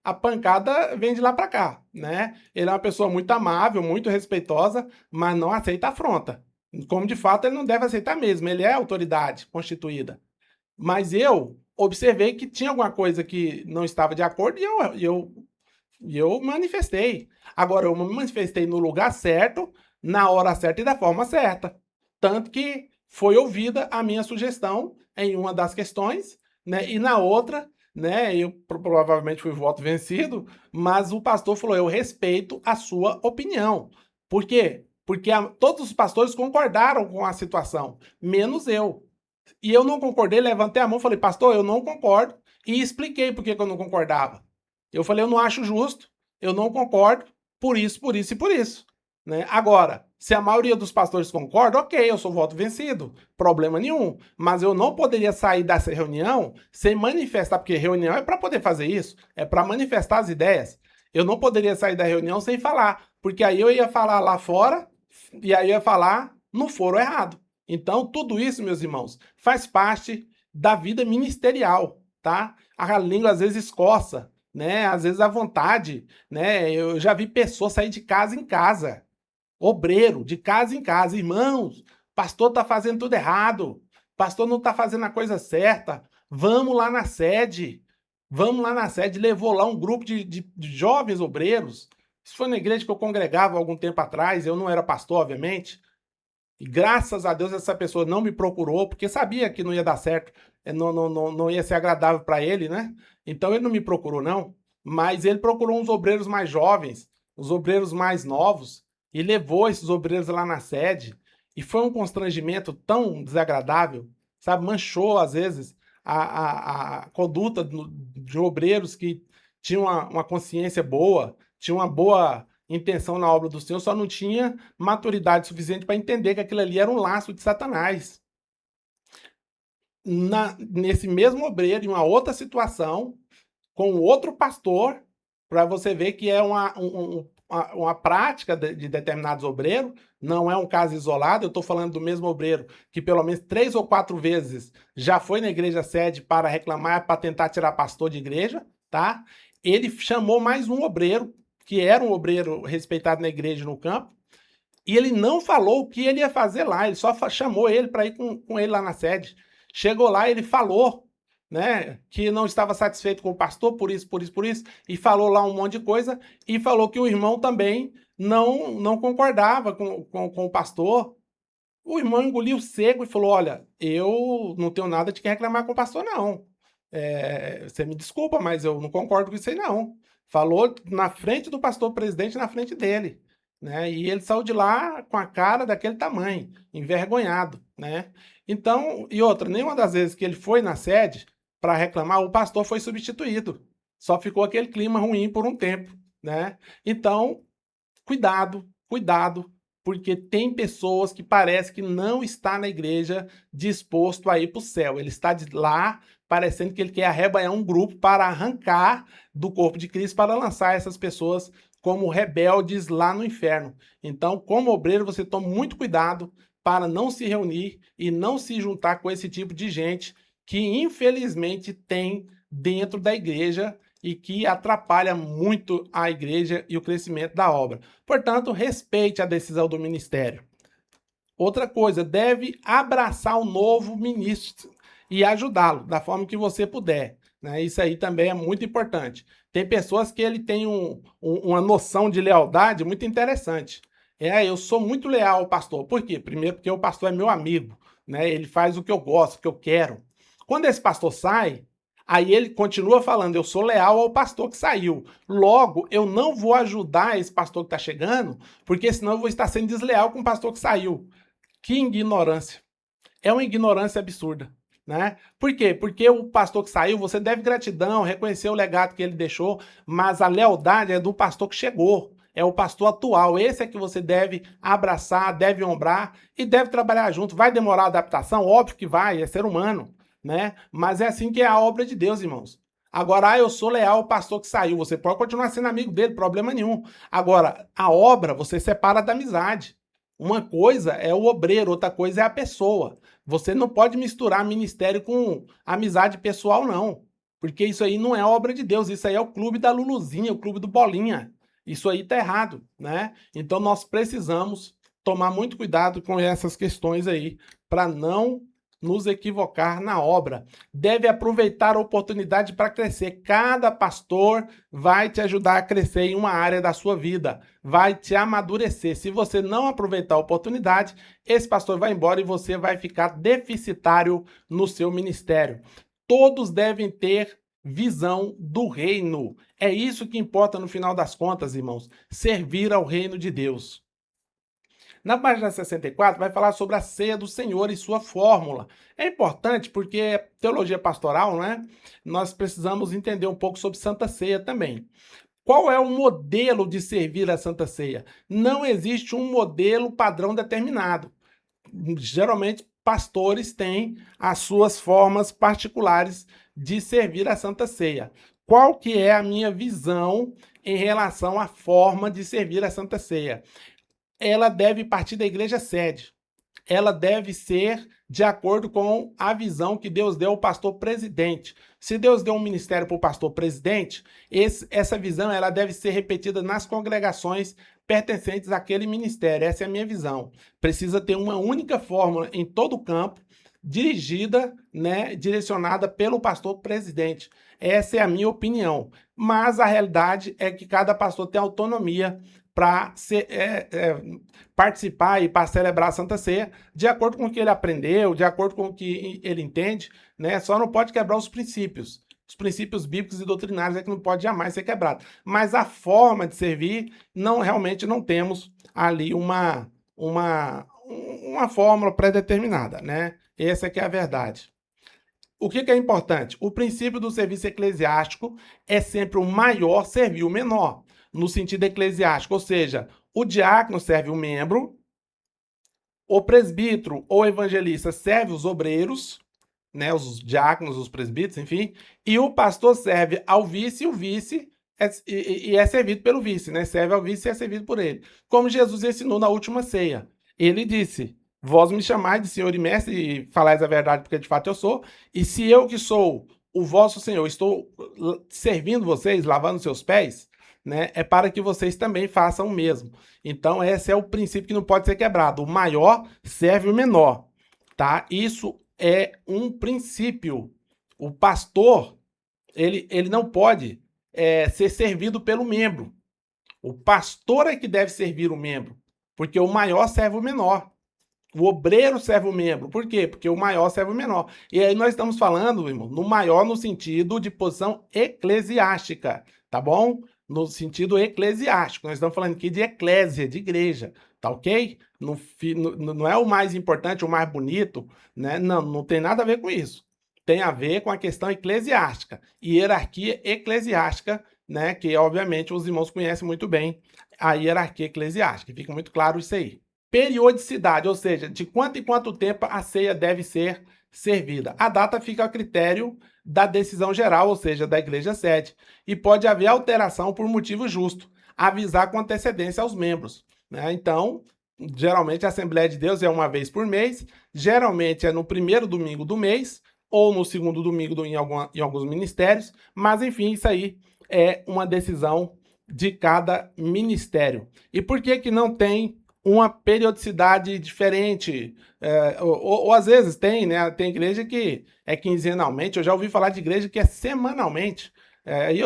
a pancada vem de lá para cá, né? Ele é uma pessoa muito amável, muito respeitosa, mas não aceita afronta. Como de fato ele não deve aceitar mesmo, ele é autoridade constituída. Mas eu observei que tinha alguma coisa que não estava de acordo e eu manifestei. Agora, eu me manifestei no lugar certo, na hora certa e da forma certa. Tanto que foi ouvida a minha sugestão em uma das questões, né? E na outra, né? Eu provavelmente fui voto vencido, mas o pastor falou: eu respeito a sua opinião. Por quê? Porque todos os pastores concordaram com a situação, menos eu. E eu não concordei, levantei a mão e falei: pastor, eu não concordo. E expliquei por que eu não concordava. Eu falei: eu não acho justo, eu não concordo, por isso, por isso e por isso. Né? Agora, se a maioria dos pastores concorda, ok, eu sou voto vencido, problema nenhum. Mas eu não poderia sair dessa reunião sem manifestar, porque reunião é para poder fazer isso, é para manifestar as ideias. Eu não poderia sair da reunião sem falar, porque aí eu ia falar lá fora e aí eu ia falar no foro errado. Então, tudo isso, meus irmãos, faz parte da vida ministerial, tá? A língua às vezes escorça, né? Às vezes à vontade, né? Eu já vi pessoas sair de casa em casa, obreiro, de casa em casa, irmãos, pastor tá fazendo tudo errado, pastor não tá fazendo a coisa certa, vamos lá na sede, levou lá um grupo de jovens obreiros. Isso foi na igreja que eu congregava há algum tempo atrás, eu não era pastor, obviamente. E graças a Deus essa pessoa não me procurou, porque sabia que não ia dar certo, não ia ser agradável para ele, né? Então ele não me procurou, não. Mas ele procurou uns obreiros mais jovens, os obreiros mais novos, e levou esses obreiros lá na sede. E foi um constrangimento tão desagradável, sabe? Manchou, às vezes, a conduta de obreiros que tinham uma consciência boa, tinham uma boa intenção na obra do Senhor, só não tinha maturidade suficiente para entender que aquilo ali era um laço de Satanás. Nesse mesmo obreiro, em uma outra situação, com outro pastor, para você ver que é uma prática de determinados obreiros, não é um caso isolado. Eu estou falando do mesmo obreiro que pelo menos 3 ou 4 vezes já foi na igreja sede para reclamar, para tentar tirar pastor de igreja, tá? Ele chamou mais um obreiro, que era um obreiro respeitado na igreja no campo, e ele não falou o que ele ia fazer lá, ele só chamou ele para ir com ele lá na sede. Chegou lá, ele falou, né, que não estava satisfeito com o pastor, por isso, por isso, por isso, e falou lá um monte de coisa, e falou que o irmão também não concordava com o pastor. O irmão engoliu seco e falou: olha, eu não tenho nada de que reclamar com o pastor, não. Você me desculpa, mas eu não concordo com isso aí, não. Falou na frente do pastor presidente, na frente dele, né? E ele saiu de lá com a cara daquele tamanho, envergonhado, né? Então, e outra, nenhuma das vezes que ele foi na sede para reclamar, o pastor foi substituído. Só ficou aquele clima ruim por um tempo, né? Então, cuidado, cuidado, porque tem pessoas que parece que não está na igreja disposto a ir para o céu. Ele está lá parecendo que ele quer arrebanhar um grupo para arrancar do corpo de Cristo, para lançar essas pessoas como rebeldes lá no inferno. Então, como obreiro, você toma muito cuidado para não se reunir e não se juntar com esse tipo de gente que infelizmente tem dentro da igreja e que atrapalha muito a igreja e o crescimento da obra. Portanto, respeite a decisão do ministério. Outra coisa, deve abraçar o novo ministro e ajudá-lo da forma que você puder, né? Isso aí também é muito importante. Tem pessoas que ele tem uma noção de lealdade muito interessante. Eu sou muito leal ao pastor. Por quê? Primeiro porque o pastor é meu amigo, né? Ele faz o que eu gosto, o que eu quero. Quando esse pastor sai, aí ele continua falando: eu sou leal ao pastor que saiu. Logo, eu não vou ajudar esse pastor que está chegando, porque senão eu vou estar sendo desleal com o pastor que saiu. Que ignorância. É uma ignorância absurda, né? Por quê? Porque o pastor que saiu, você deve gratidão, reconhecer o legado que ele deixou, mas a lealdade é do pastor que chegou. É o pastor atual. Esse é que você deve abraçar, deve honrar e deve trabalhar junto. Vai demorar a adaptação? Óbvio que vai, é ser humano, né? Mas é assim que é a obra de Deus, irmãos. Agora, eu sou leal ao pastor que saiu. Você pode continuar sendo amigo dele, problema nenhum. Agora, a obra você separa da amizade. Uma coisa é o obreiro, outra coisa é a pessoa. Você não pode misturar ministério com amizade pessoal, não. Porque isso aí não é obra de Deus. Isso aí é o clube da Luluzinha, o clube do Bolinha. Isso aí tá errado, né? Então nós precisamos tomar muito cuidado com essas questões aí, para não nos equivocar na obra. Deve aproveitar a oportunidade para crescer. Cada pastor vai te ajudar a crescer em uma área da sua vida, vai te amadurecer. Se você não aproveitar a oportunidade, esse pastor vai embora e você vai ficar deficitário no seu ministério. Todos devem ter visão do reino. É isso que importa no final das contas, irmãos. Servir ao reino de Deus. Na página 64 vai falar sobre a ceia do Senhor e sua fórmula. É importante porque teologia pastoral, né? Nós precisamos entender um pouco sobre Santa Ceia também. Qual é o modelo de servir a Santa Ceia? Não existe um modelo padrão determinado. Geralmente, pastores têm as suas formas particulares de servir a Santa Ceia. Qual que é a minha visão em relação à forma de servir a Santa Ceia? Ela deve partir da igreja sede. Ela deve ser de acordo com a visão que Deus deu ao pastor presidente. Se Deus deu um ministério para o pastor presidente, essa visão ela deve ser repetida nas congregações pertencentes àquele ministério. Essa é a minha visão. Precisa ter uma única fórmula em todo o campo, dirigida, né, direcionada pelo pastor presidente. Essa é a minha opinião. Mas a realidade é que cada pastor tem autonomia para participar e para celebrar a Santa Ceia de acordo com o que ele aprendeu, de acordo com o que ele entende, né? Só não pode quebrar os princípios. Os princípios bíblicos e doutrinários é que não pode jamais ser quebrado. Mas a forma de servir, realmente não temos ali uma fórmula pré-determinada, né? Essa é que é a verdade. O que é importante? O princípio do serviço eclesiástico é sempre o maior servir o menor, no sentido eclesiástico, ou seja, o diácono serve o membro, o presbítero ou evangelista serve os obreiros né, os diáconos, os presbíteros, enfim, e o pastor serve ao vice, e o vice é servido pelo vice, né? Serve ao vice e é servido por ele. Como Jesus ensinou na última ceia. Ele disse: Vós me chamais de Senhor e Mestre, e falais a verdade, porque de fato eu sou. E se eu que sou o vosso Senhor estou servindo vocês, lavando seus pés, né? É para que vocês também façam o mesmo. Então, esse é o princípio que não pode ser quebrado. O maior serve o menor, tá? Isso é um princípio. O pastor, ele não pode ser servido pelo membro. O pastor é que deve servir o membro, porque o maior serve o menor. O obreiro serve o membro. Por quê? Porque o maior serve o menor. E aí nós estamos falando, irmão, no maior no sentido de posição eclesiástica, tá bom? No sentido eclesiástico. Nós estamos falando aqui de eclésia, de igreja, tá ok? Não é o mais importante, o mais bonito, né? Não tem nada a ver com isso. Tem a ver com a questão eclesiástica e hierarquia eclesiástica, né? Que obviamente os irmãos conhecem muito bem a hierarquia eclesiástica. Fica muito claro isso aí. Periodicidade, ou seja, de quanto em quanto tempo a ceia deve ser servida. A data fica a critério da decisão geral, ou seja, da igreja sede, e pode haver alteração por motivo justo, avisar com antecedência aos membros, né? Então, geralmente a Assembleia de Deus é uma vez por mês, geralmente é no primeiro domingo do mês, ou no segundo domingo em alguns ministérios, mas enfim, isso aí é uma decisão de cada ministério. E por que não tem uma periodicidade diferente? Ou às vezes tem, né? Tem igreja que é quinzenalmente, eu já ouvi falar de igreja que é semanalmente. Aí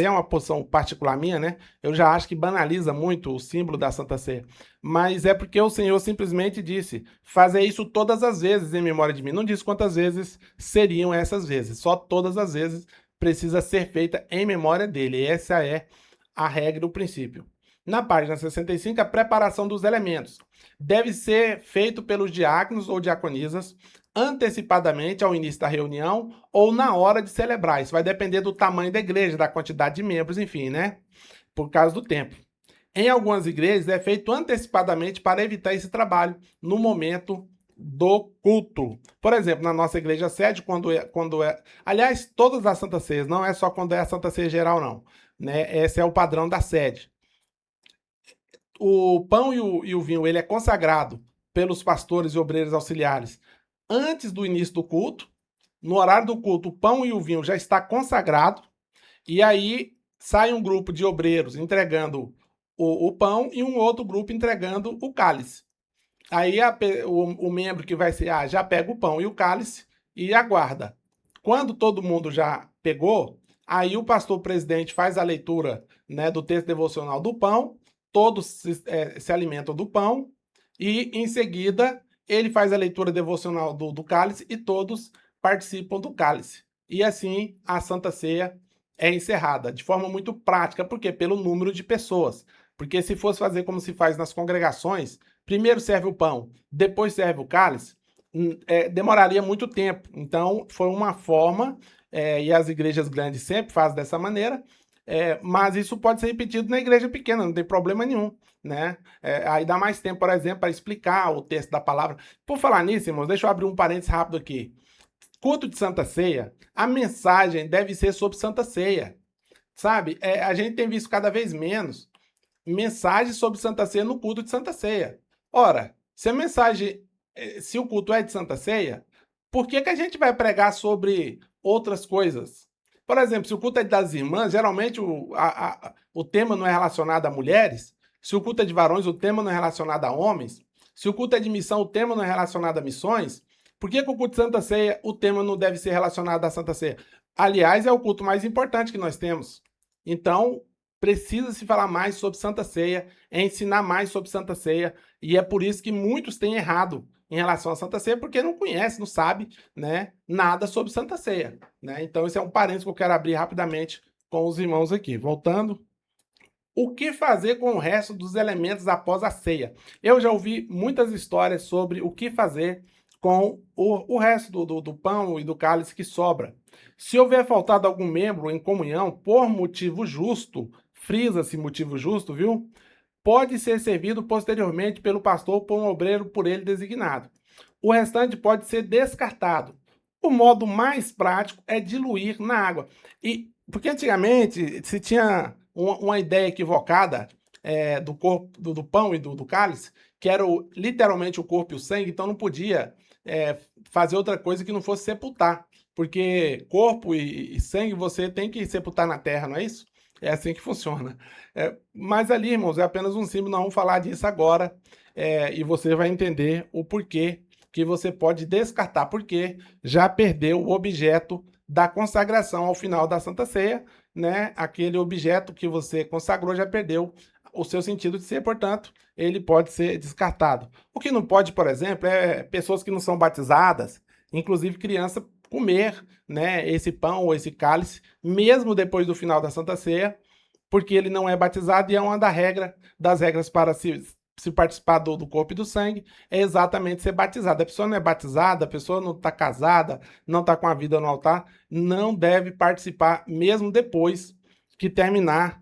é uma posição particular minha, né? Eu já acho que banaliza muito o símbolo da Santa Ceia. Mas é porque o Senhor simplesmente disse: fazer isso todas as vezes em memória de mim. Não disse quantas vezes seriam essas vezes, só todas as vezes precisa ser feita em memória dele. Essa é a regra, o princípio. Na página 65, a preparação dos elementos deve ser feito pelos diáconos ou diaconisas antecipadamente ao início da reunião ou na hora de celebrar. Isso vai depender do tamanho da igreja, da quantidade de membros, enfim, né? Por causa do tempo. Em algumas igrejas é feito antecipadamente para evitar esse trabalho no momento do culto. Por exemplo, na nossa igreja sede, aliás, todas as Santas Ceias, não é só quando é a Santa Ceia geral, não, né? Esse é o padrão da sede. O pão e o vinho, ele é consagrado pelos pastores e obreiros auxiliares antes do início do culto. No horário do culto, o pão e o vinho já está consagrado, e aí sai um grupo de obreiros entregando o pão e um outro grupo entregando o cálice. Aí o membro que vai ser já pega o pão e o cálice e aguarda. Quando todo mundo já pegou, aí o pastor presidente faz a leitura, né, do texto devocional do pão, todos se alimentam do pão, e em seguida ele faz a leitura devocional do cálice e todos participam do cálice. E assim a Santa Ceia é encerrada, de forma muito prática, porque pelo número de pessoas. Porque se fosse fazer como se faz nas congregações, primeiro serve o pão, depois serve o cálice, demoraria muito tempo. Então, foi uma forma, e as igrejas grandes sempre fazem dessa maneira, mas isso pode ser repetido na igreja pequena, não tem problema nenhum, né? Aí dá mais tempo, por exemplo, para explicar o texto da palavra. Por falar nisso, irmãos, deixa eu abrir um parênteses rápido aqui. Culto de Santa Ceia, a mensagem deve ser sobre Santa Ceia, sabe? A gente tem visto cada vez menos mensagens sobre Santa Ceia no culto de Santa Ceia. Ora, se a mensagem, se o culto é de Santa Ceia, por que a gente vai pregar sobre outras coisas? Por exemplo, se o culto é das irmãs, geralmente o tema não é relacionado a mulheres. Se o culto é de varões, o tema não é relacionado a homens. Se o culto é de missão, o tema não é relacionado a missões. Por que o culto de Santa Ceia, o tema não deve ser relacionado à Santa Ceia? Aliás, é o culto mais importante que nós temos. Então, precisa se falar mais sobre Santa Ceia, ensinar mais sobre Santa Ceia, e é por isso que muitos têm errado em relação à Santa Ceia, porque não conhece, não sabe, né, nada sobre Santa Ceia, né? Então, esse é um parênteses que eu quero abrir rapidamente com os irmãos aqui. Voltando. O que fazer com o resto dos elementos após a ceia? Eu já ouvi muitas histórias sobre o que fazer com o resto do pão e do cálice que sobra. Se houver faltado algum membro em comunhão por motivo justo, frisa-se motivo justo, viu? Pode ser servido posteriormente pelo pastor por um obreiro por ele designado. O restante pode ser descartado. O modo mais prático é diluir na água. Porque antigamente se tinha uma ideia equivocada do corpo, do pão e do cálice, que era literalmente o corpo e o sangue, então não podia fazer outra coisa que não fosse sepultar. Porque corpo e sangue você tem que sepultar na terra, não é isso? É assim que funciona. Mas ali, irmãos, é apenas um símbolo, não vamos falar disso agora. E você vai entender o porquê que você pode descartar, porque já perdeu o objeto da consagração ao final da Santa Ceia, né? Aquele objeto que você consagrou já perdeu o seu sentido de ser, portanto, ele pode ser descartado. O que não pode, por exemplo, é pessoas que não são batizadas, inclusive criança, comer, né, esse pão ou esse cálice, mesmo depois do final da Santa Ceia, porque ele não é batizado e é uma das regras para se participar do corpo e do sangue, é exatamente ser batizado. A pessoa não é batizada, a pessoa não está casada, não está com a vida no altar, não deve participar mesmo depois que terminar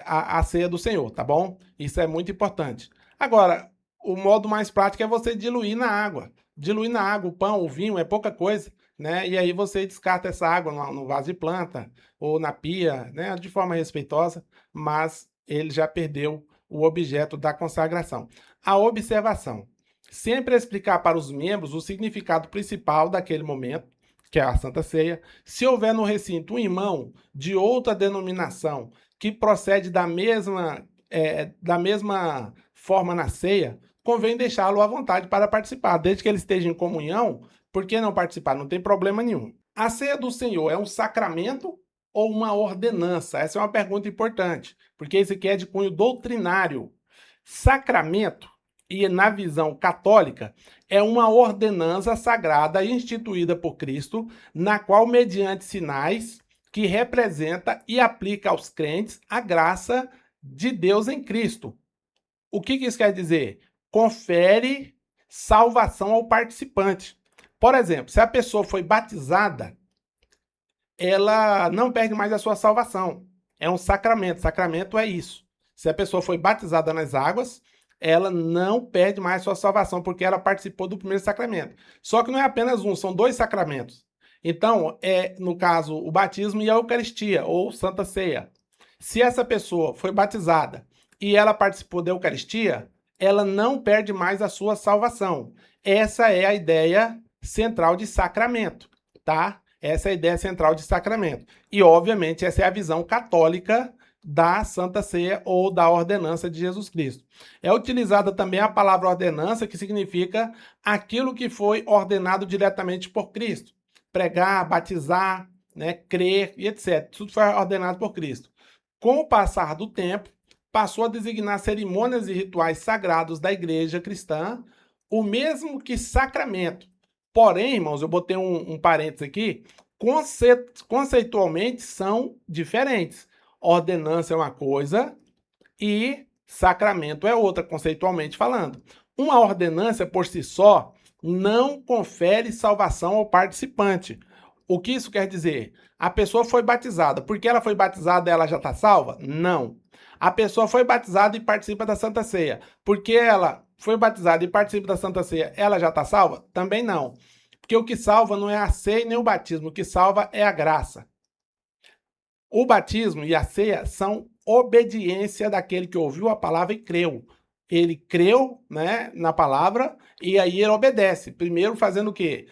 a ceia do Senhor, tá bom? Isso é muito importante. Agora, o modo mais prático é você diluir na água. Diluir na água o pão, o vinho, é pouca coisa, né? E aí você descarta essa água no vaso de planta ou na pia, né? De forma respeitosa, mas ele já perdeu o objeto da consagração. A observação. Sempre explicar para os membros o significado principal daquele momento, que é a Santa Ceia. Se houver no recinto um irmão de outra denominação que procede da mesma forma na ceia, convém deixá-lo à vontade para participar, desde que ele esteja em comunhão. Por que não participar? Não tem problema nenhum. A ceia do Senhor é um sacramento ou uma ordenança? Essa é uma pergunta importante, porque isso aqui é de cunho doutrinário. Sacramento, e na visão católica, é uma ordenança sagrada instituída por Cristo, na qual, mediante sinais, que representa e aplica aos crentes a graça de Deus em Cristo. O que isso quer dizer? Confere salvação ao participante. Por exemplo, se a pessoa foi batizada, ela não perde mais a sua salvação. É um sacramento. Sacramento é isso. Se a pessoa foi batizada nas águas, ela não perde mais sua salvação, porque ela participou do primeiro sacramento. Só que não é apenas um, são dois sacramentos. Então, no caso, o batismo e a Eucaristia, ou Santa Ceia. Se essa pessoa foi batizada e ela participou da Eucaristia, ela não perde mais a sua salvação. Essa é a ideia central de sacramento, tá? Essa é a ideia central de sacramento. E, obviamente, essa é a visão católica da Santa Ceia ou da ordenança de Jesus Cristo. É utilizada também a palavra ordenança, que significa aquilo que foi ordenado diretamente por Cristo. Pregar, batizar, né, crer e etc. Tudo foi ordenado por Cristo. Com o passar do tempo, passou a designar cerimônias e rituais sagrados da igreja cristã, o mesmo que sacramento. Porém, irmãos, eu botei um parênteses aqui, conceitualmente são diferentes. Ordenança é uma coisa e sacramento é outra, conceitualmente falando. Uma ordenança por si só não confere salvação ao participante. O que isso quer dizer? A pessoa foi batizada. Porque ela foi batizada, ela já está salva? Não. A pessoa foi batizada e participa da Santa Ceia. Porque ela foi batizada e participa da Santa Ceia, ela já está salva? Também não. Porque o que salva não é a ceia nem o batismo. O que salva é a graça. O batismo e a ceia são obediência daquele que ouviu a palavra e creu. Ele creu, né, na palavra e aí ele obedece. Primeiro fazendo o quê?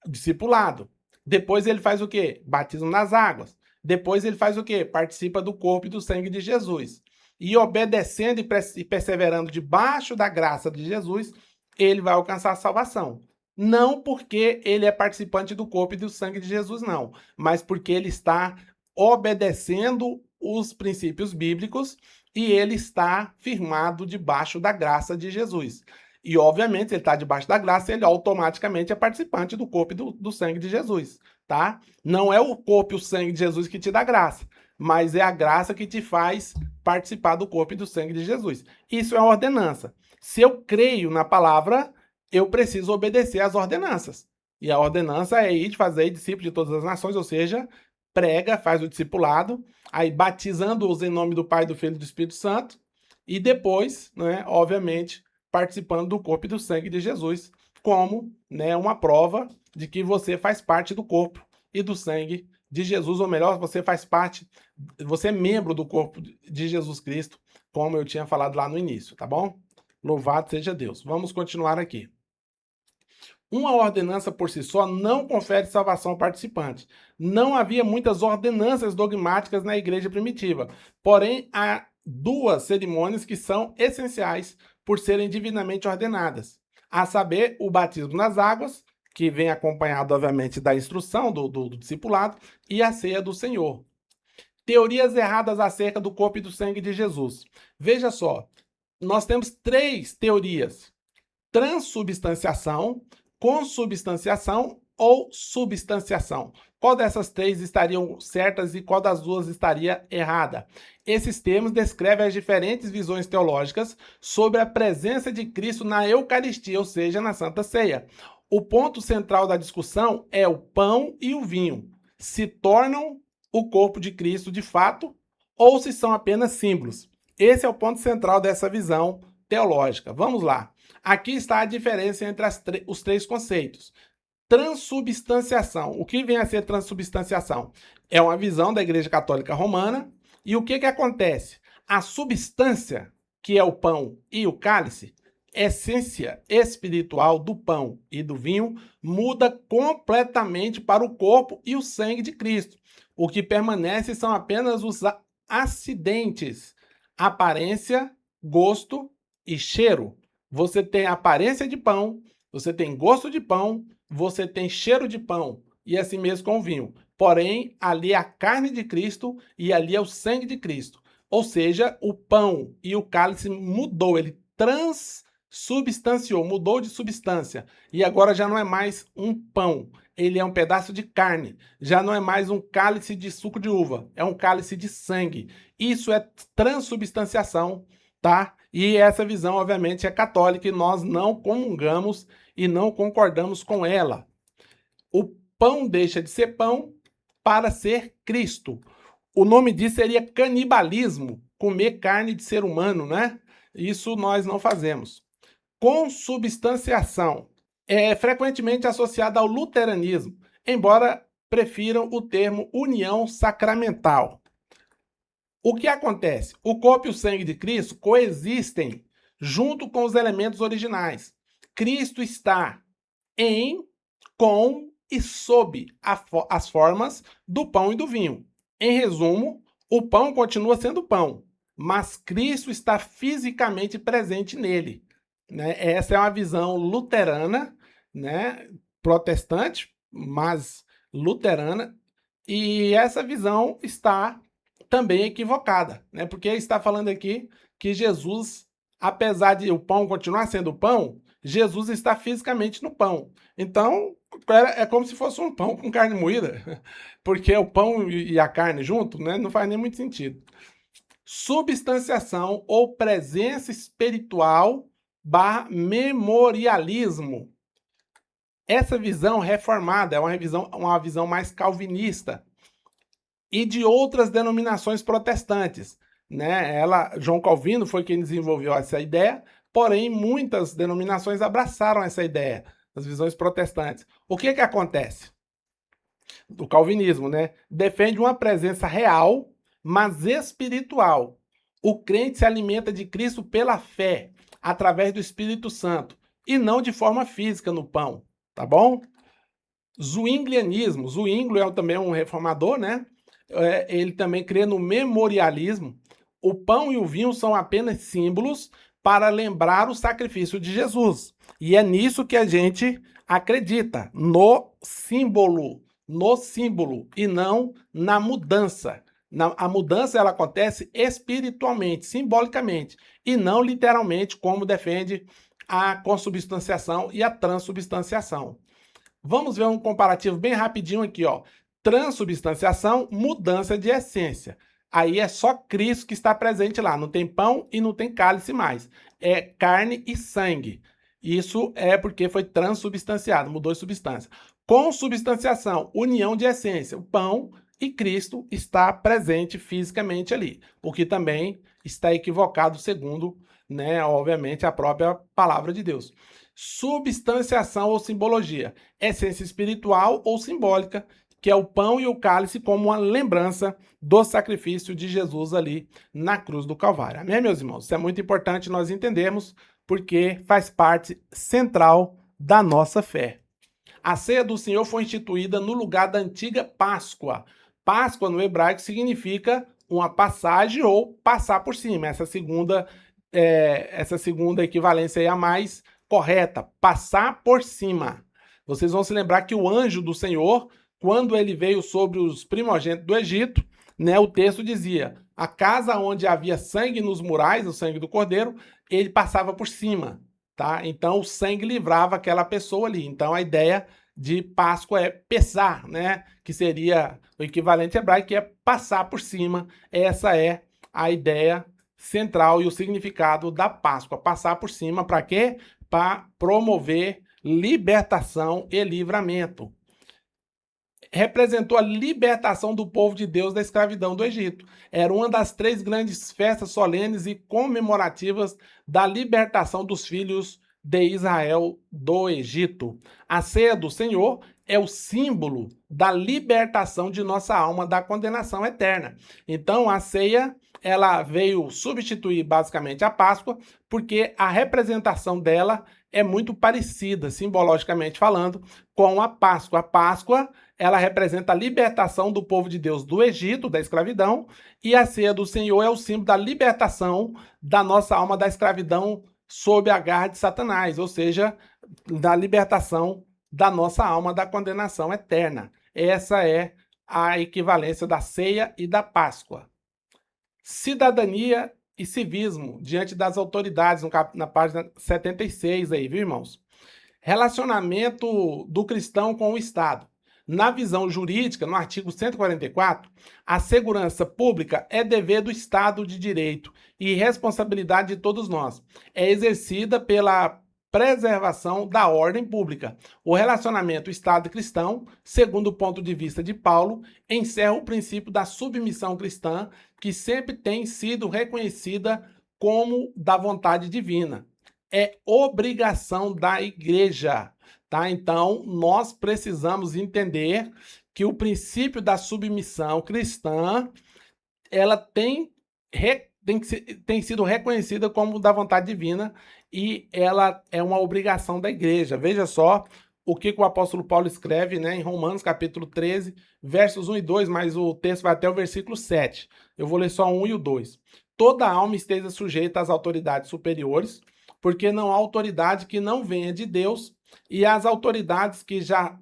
Discipulado. Depois ele faz o quê? Batismo nas águas. Depois ele faz o quê? Participa do corpo e do sangue de Jesus. E obedecendo e perseverando debaixo da graça de Jesus, ele vai alcançar a salvação. Não porque ele é participante do corpo e do sangue de Jesus, não. Mas porque ele está obedecendo os princípios bíblicos e ele está firmado debaixo da graça de Jesus. E, obviamente, ele está debaixo da graça, ele automaticamente é participante do corpo e do sangue de Jesus, tá? Não é o corpo e o sangue de Jesus que te dá graça, mas é a graça que te faz participar do corpo e do sangue de Jesus. Isso é uma ordenança. Se eu creio na palavra, eu preciso obedecer às ordenanças. E a ordenança é ir de fazer discípulo de todas as nações, ou seja, prega, faz o discipulado, aí batizando-os em nome do Pai, do Filho e do Espírito Santo, e depois, né, obviamente, participando do corpo e do sangue de Jesus, como, né, uma prova de que você faz parte do corpo e do sangue de Jesus, ou melhor, você faz parte, você é membro do corpo de Jesus Cristo, como eu tinha falado lá no início, tá bom? Louvado seja Deus. Vamos continuar aqui. Uma ordenança por si só não confere salvação ao participante. Não havia muitas ordenanças dogmáticas na igreja primitiva, porém há duas cerimônias que são essenciais por serem divinamente ordenadas, a saber, o batismo nas águas, que vem acompanhado, obviamente, da instrução do discipulado, e a ceia do Senhor. Teorias erradas acerca do corpo e do sangue de Jesus. Veja só, nós temos três teorias: transubstanciação, consubstanciação ou substanciação. Qual dessas três estariam certas e qual das duas estaria errada? Esses termos descrevem as diferentes visões teológicas sobre a presença de Cristo na Eucaristia, ou seja, na Santa Ceia. O ponto central da discussão é o pão e o vinho. Se tornam o corpo de Cristo de fato ou se são apenas símbolos. Esse é o ponto central dessa visão teológica. Vamos lá. Aqui está a diferença entre os três conceitos. Transubstanciação. O que vem a ser transubstanciação? É uma visão da Igreja Católica Romana. E o que acontece? A substância, que é o pão e o cálice, essência espiritual do pão e do vinho, muda completamente para o corpo e o sangue de Cristo. O que permanece são apenas os acidentes, aparência, gosto e cheiro. Você tem aparência de pão, você tem gosto de pão, você tem cheiro de pão, e assim mesmo com o vinho. Porém, ali é a carne de Cristo e ali é o sangue de Cristo. Ou seja, o pão e o cálice mudou, ele transubstanciou, mudou de substância. E agora já não é mais um pão, ele é um pedaço de carne. Já não é mais um cálice de suco de uva, é um cálice de sangue. Isso é transubstanciação, tá? E essa visão, obviamente, é católica e nós não comungamos e não concordamos com ela. O pão deixa de ser pão para ser Cristo. O nome disso seria canibalismo, comer carne de ser humano, né? Isso nós não fazemos. Consubstanciação é frequentemente associada ao luteranismo, embora prefiram o termo união sacramental. O que acontece? O corpo e o sangue de Cristo coexistem junto com os elementos originais. Cristo está em, com e sob as formas do pão e do vinho. Em resumo, o pão continua sendo pão, mas Cristo está fisicamente presente nele. Né? Essa é uma visão luterana, né? Protestante, mas luterana, e essa visão está também equivocada, né? Porque está falando aqui que Jesus, apesar de o pão continuar sendo pão, Jesus está fisicamente no pão. Então, é como se fosse um pão com carne moída, porque o pão e a carne junto, né? Não faz nem muito sentido. Substanciação ou presença espiritual / memorialismo. Essa visão reformada é uma visão mais calvinista e de outras denominações protestantes, né? João Calvino foi quem desenvolveu essa ideia, porém muitas denominações abraçaram essa ideia, as visões protestantes. O que acontece? O calvinismo, né? Defende uma presença real, mas espiritual. O crente se alimenta de Cristo pela fé, através do Espírito Santo, e não de forma física no pão, tá bom? Zwinglianismo. Zwinglio é também um reformador, né? Ele também crê no memorialismo. O pão e o vinho são apenas símbolos para lembrar o sacrifício de Jesus. E é nisso que a gente acredita, no símbolo, e não na mudança. A mudança ela acontece espiritualmente, simbolicamente, e não literalmente, como defende a consubstanciação e a transubstanciação. Vamos ver um comparativo bem rapidinho aqui, ó. Transubstanciação, mudança de essência. Aí é só Cristo que está presente lá. Não tem pão e não tem cálice mais. É carne e sangue. Isso é porque foi transubstanciado, mudou de substância. Consubstanciação, união de essência. O pão e Cristo está presente fisicamente ali. O que também está equivocado segundo né, obviamente, a própria palavra de Deus. Substanciação ou simbologia, essência espiritual ou simbólica, que é o pão e o cálice como uma lembrança do sacrifício de Jesus ali na cruz do Calvário. Amém, meus irmãos? Isso é muito importante nós entendermos, porque faz parte central da nossa fé. A ceia do Senhor foi instituída no lugar da antiga Páscoa. Páscoa no hebraico significa uma passagem ou passar por cima. Essa segunda equivalência aí é a mais correta, passar por cima. Vocês vão se lembrar que o anjo do Senhor, quando ele veio sobre os primogênitos do Egito, né, o texto dizia: a casa onde havia sangue nos murais, o sangue do cordeiro, ele passava por cima, tá? Então o sangue livrava aquela pessoa ali. Então a ideia de Páscoa é pesar, né? Que seria o equivalente hebraico, que é passar por cima. Essa é a ideia central e o significado da Páscoa. Passar por cima para quê? Para promover libertação e livramento. Representou a libertação do povo de Deus da escravidão do Egito. Era uma das 3 grandes festas solenes e comemorativas da libertação dos filhos de Israel do Egito. A ceia do Senhor é o símbolo da libertação de nossa alma da condenação eterna. Então, a ceia, ela veio substituir basicamente a Páscoa, porque a representação dela é muito parecida, simbologicamente falando, com a Páscoa. A Páscoa, ela representa a libertação do povo de Deus do Egito, da escravidão, e a ceia do Senhor é o símbolo da libertação da nossa alma da escravidão sob a garra de Satanás, ou seja, da libertação da nossa alma da condenação eterna. Essa é a equivalência da ceia e da Páscoa. Cidadania e civismo diante das autoridades, na página 76 aí, viu, irmãos? Relacionamento do cristão com o Estado. Na visão jurídica, no artigo 144, a segurança pública é dever do Estado de Direito e responsabilidade de todos nós. É exercida pela preservação da ordem pública. O relacionamento Estado cristão, segundo o ponto de vista de Paulo, encerra o princípio da submissão cristã, que sempre tem sido reconhecida como da vontade divina. É obrigação da igreja, tá? Então, nós precisamos entender que o princípio da submissão cristã, ela tem sido reconhecida como da vontade divina e ela é uma obrigação da igreja. Veja só o que o apóstolo Paulo escreve, né, em Romanos capítulo 13, versos 1 e 2, mas o texto vai até o versículo 7. Eu vou ler só o 1 e o 2. Toda alma esteja sujeita às autoridades superiores, porque não há autoridade que não venha de Deus, e as autoridades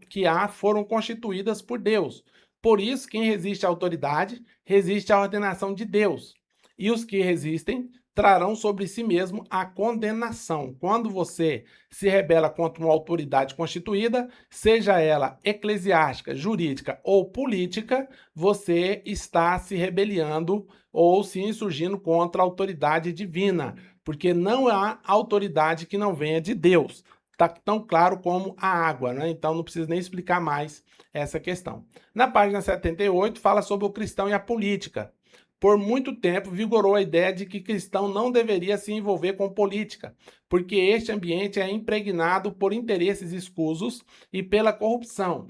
que há foram constituídas por Deus. Por isso, quem resiste à autoridade, resiste à ordenação de Deus. E os que resistem trarão sobre si mesmo a condenação. Quando você se rebela contra uma autoridade constituída, seja ela eclesiástica, jurídica ou política, você está se rebelando ou se insurgindo contra a autoridade divina, porque não há autoridade que não venha de Deus. Está tão claro como a água, né? Então não preciso nem explicar mais essa questão. Na página 78 fala sobre o cristão e a política. Por muito tempo vigorou a ideia de que cristão não deveria se envolver com política, porque este ambiente é impregnado por interesses escusos e pela corrupção.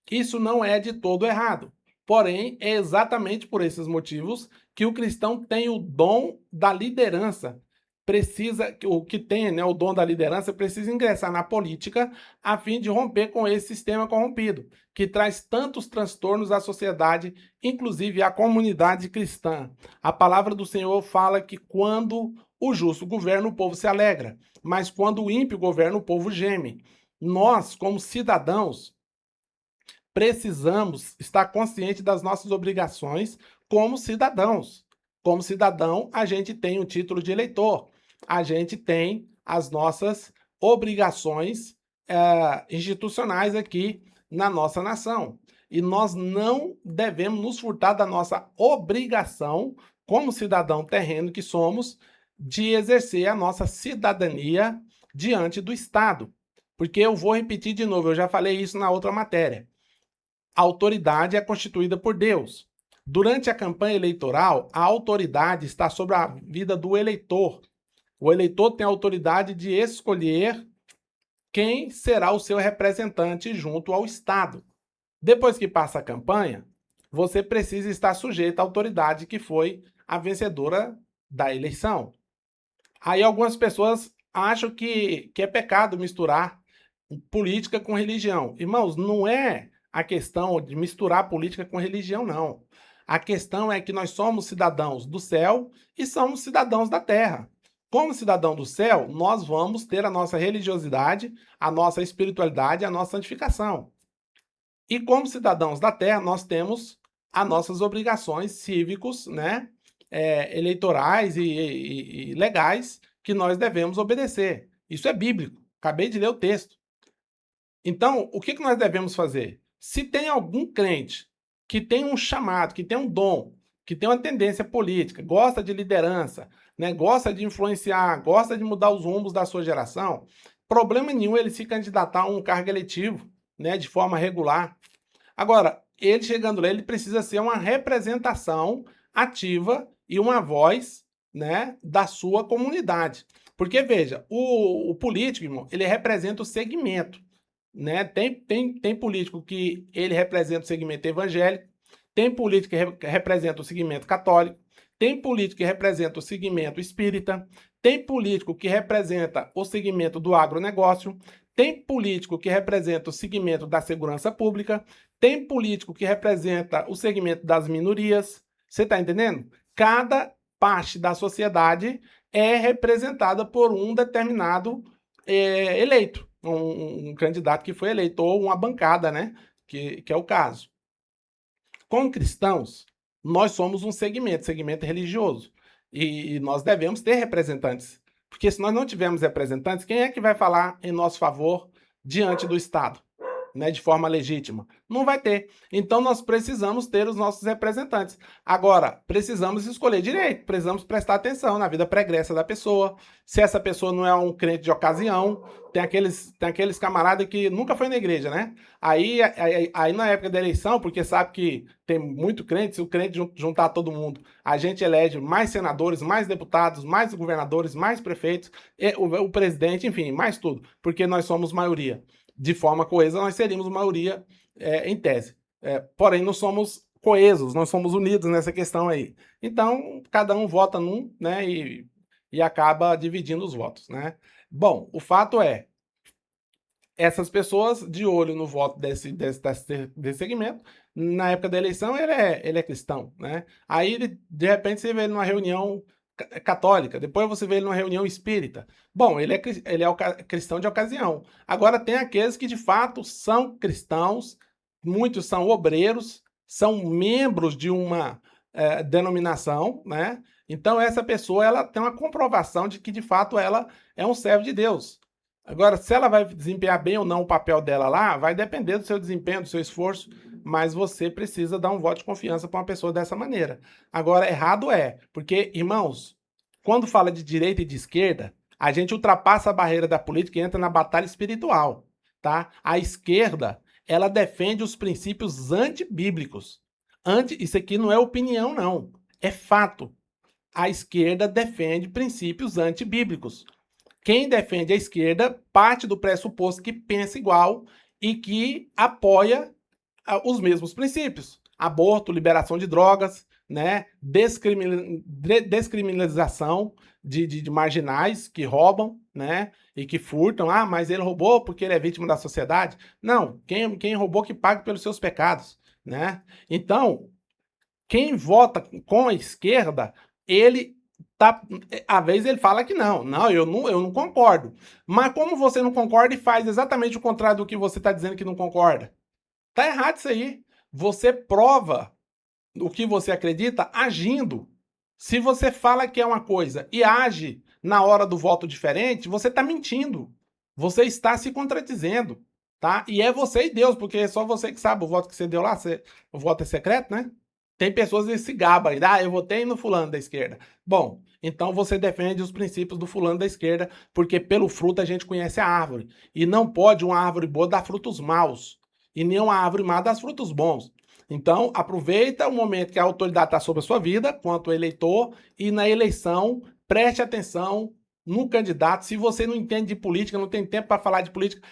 Isso não é de todo errado. Porém, é exatamente por esses motivos que o cristão tem o dom da liderança. O que tem, né, o dom da liderança, precisa ingressar na política a fim de romper com esse sistema corrompido, que traz tantos transtornos à sociedade, inclusive à comunidade cristã. A palavra do Senhor fala que quando o justo governa, o povo se alegra, mas quando o ímpio governa, o povo geme. Nós, como cidadãos, precisamos estar conscientes das nossas obrigações como cidadãos. Como cidadão, a gente tem o título de eleitor, a gente tem as nossas obrigações institucionais aqui na nossa nação. E nós não devemos nos furtar da nossa obrigação, como cidadão terreno que somos, de exercer a nossa cidadania diante do Estado. Porque eu vou repetir de novo, eu já falei isso na outra matéria. A autoridade é constituída por Deus. Durante a campanha eleitoral, a autoridade está sobre a vida do eleitor. O eleitor tem a autoridade de escolher quem será o seu representante junto ao Estado. Depois que passa a campanha, você precisa estar sujeito à autoridade que foi a vencedora da eleição. Aí algumas pessoas acham que é pecado misturar política com religião. Irmãos, não é a questão de misturar política com religião, não. A questão é que nós somos cidadãos do céu e somos cidadãos da terra. Como cidadão do céu, nós vamos ter a nossa religiosidade, a nossa espiritualidade, a nossa santificação. E como cidadãos da terra, nós temos as nossas obrigações cívicos, né, eleitorais e legais que nós devemos obedecer. Isso é bíblico. Acabei de ler o texto. Então, o que nós devemos fazer? Se tem algum crente que tem um chamado, que tem um dom, que tem uma tendência política, gosta de liderança, né, gosta de influenciar, gosta de mudar os rumos da sua geração, problema nenhum ele se candidatar a um cargo eletivo, né, de forma regular. Agora, ele chegando lá, ele precisa ser uma representação ativa e uma voz, né, da sua comunidade. Porque, veja, o político, irmão, ele representa o segmento. Né? Tem político que ele representa o segmento evangélico, tem político que representa o segmento católico, tem político que representa o segmento espírita, tem político que representa o segmento do agronegócio, tem político que representa o segmento da segurança pública, tem político que representa o segmento das minorias. Você está entendendo? Cada parte da sociedade é representada por um determinado eleito. Um candidato que foi eleito, ou uma bancada, né? Que é o caso. Como cristãos, nós somos um segmento religioso. E nós devemos ter representantes. Porque se nós não tivermos representantes, quem é que vai falar em nosso favor diante do Estado? Né, de forma legítima. Não vai ter. Então nós precisamos ter os nossos representantes. Agora, precisamos escolher direito, precisamos prestar atenção na vida pregressa da pessoa. Se essa pessoa não é um crente de ocasião, tem aqueles camaradas que nunca foi na igreja, né? Aí na época da eleição, porque sabe que tem muito crente, se o crente juntar todo mundo, a gente elege mais senadores, mais deputados, mais governadores, mais prefeitos, o presidente, enfim, mais tudo, porque nós somos maioria. De forma coesa, nós seríamos maioria em tese. Porém, não somos coesos, nós somos unidos nessa questão aí. Então, cada um vota num, né, e acaba dividindo os votos, né? Bom, o fato é, essas pessoas de olho no voto desse segmento, na época da eleição, ele é cristão, né? Aí, de repente, você vê ele numa reunião católica, depois você vê ele numa reunião espírita. Bom, ele é cristão de ocasião. Agora tem aqueles que de fato são cristãos, muitos são obreiros, são membros de uma denominação, né? Então essa pessoa ela tem uma comprovação de que de fato ela é um servo de Deus. Agora, se ela vai desempenhar bem ou não o papel dela lá, vai depender do seu desempenho, do seu esforço, mas você precisa dar um voto de confiança para uma pessoa dessa maneira. Agora, errado porque, irmãos, quando fala de direita e de esquerda, a gente ultrapassa a barreira da política e entra na batalha espiritual, tá? A esquerda, ela defende os princípios antibíblicos. Isso aqui não é opinião, não. É fato. A esquerda defende princípios antibíblicos. Quem defende a esquerda parte do pressuposto que pensa igual e que apoia os mesmos princípios. Aborto, liberação de drogas, né? Descriminalização de marginais que roubam, né? E que furtam. Ah, mas ele roubou porque ele é vítima da sociedade. Não, quem roubou que pague pelos seus pecados, né? Então, quem vota com a esquerda, ele às vezes ele fala que não, eu não concordo. Mas como você não concorda e faz exatamente o contrário do que você está dizendo que não concorda? Tá errado isso aí. Você prova o que você acredita agindo. Se você fala que é uma coisa e age na hora do voto diferente, você está mentindo. Você está se contradizendo, tá? E é você e Deus, porque é só você que sabe o voto que você deu lá. O voto é secreto, né? Tem pessoas que se gabam aí, eu votei no fulano da esquerda. Bom, então você defende os princípios do fulano da esquerda, porque pelo fruto a gente conhece a árvore. E não pode uma árvore boa dar frutos maus. E nem uma árvore má dar frutos bons. Então, aproveita o momento que a autoridade está sobre a sua vida, quanto eleitor, e na eleição, preste atenção no candidato. Se você não entende de política, não tem tempo para falar de política,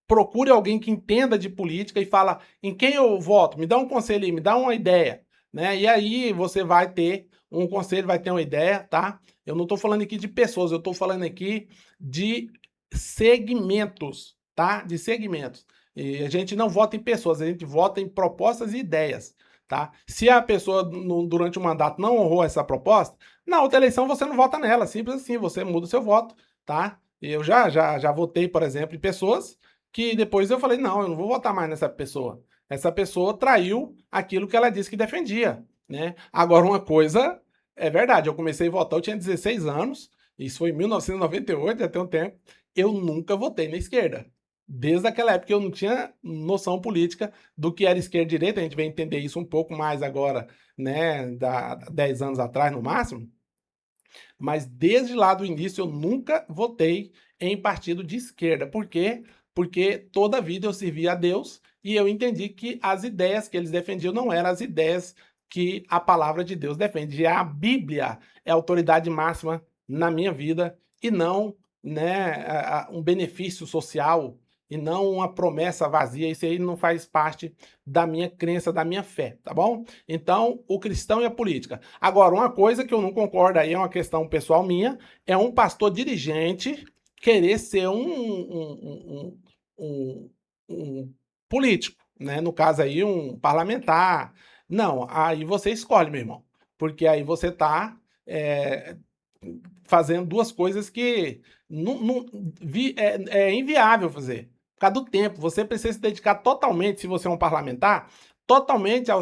procure alguém que entenda de política e fala em quem eu voto, me dá um conselho aí, me dá uma ideia, né? E aí você vai ter um conselho, vai ter uma ideia, tá? Eu não estou falando aqui de pessoas, eu estou falando aqui de segmentos, tá? De segmentos. E a gente não vota em pessoas, a gente vota em propostas e ideias, tá? Se a pessoa durante o mandato não honrou essa proposta, na outra eleição você não vota nela, simples assim, você muda o seu voto, tá? Eu já votei, por exemplo, em pessoas que depois eu falei, não, eu não vou votar mais nessa pessoa. Essa pessoa traiu aquilo que ela disse que defendia, né? Agora, uma coisa é verdade, eu comecei a votar, eu tinha 16 anos, isso foi em 1998, já tem um tempo, eu nunca votei na esquerda. Desde aquela época eu não tinha noção política do que era esquerda e direita, a gente vai entender isso um pouco mais agora, né, 10 anos atrás no máximo, mas desde lá do início eu nunca votei em partido de esquerda. Por quê? Porque toda a vida eu servi a Deus e eu entendi que as ideias que eles defendiam não eram as ideias que a palavra de Deus defende. A Bíblia é a autoridade máxima na minha vida e não, né, um benefício social e não uma promessa vazia. Isso aí não faz parte da minha crença, da minha fé, tá bom? Então, o cristão e a política. Agora, uma coisa que eu não concordo aí, é uma questão pessoal minha, é um pastor dirigente querer ser um político, né? No caso aí, um parlamentar. Não, aí você escolhe, meu irmão, porque aí você tá fazendo duas coisas que é inviável fazer. Por causa do tempo, você precisa se dedicar totalmente, se você é um parlamentar, totalmente à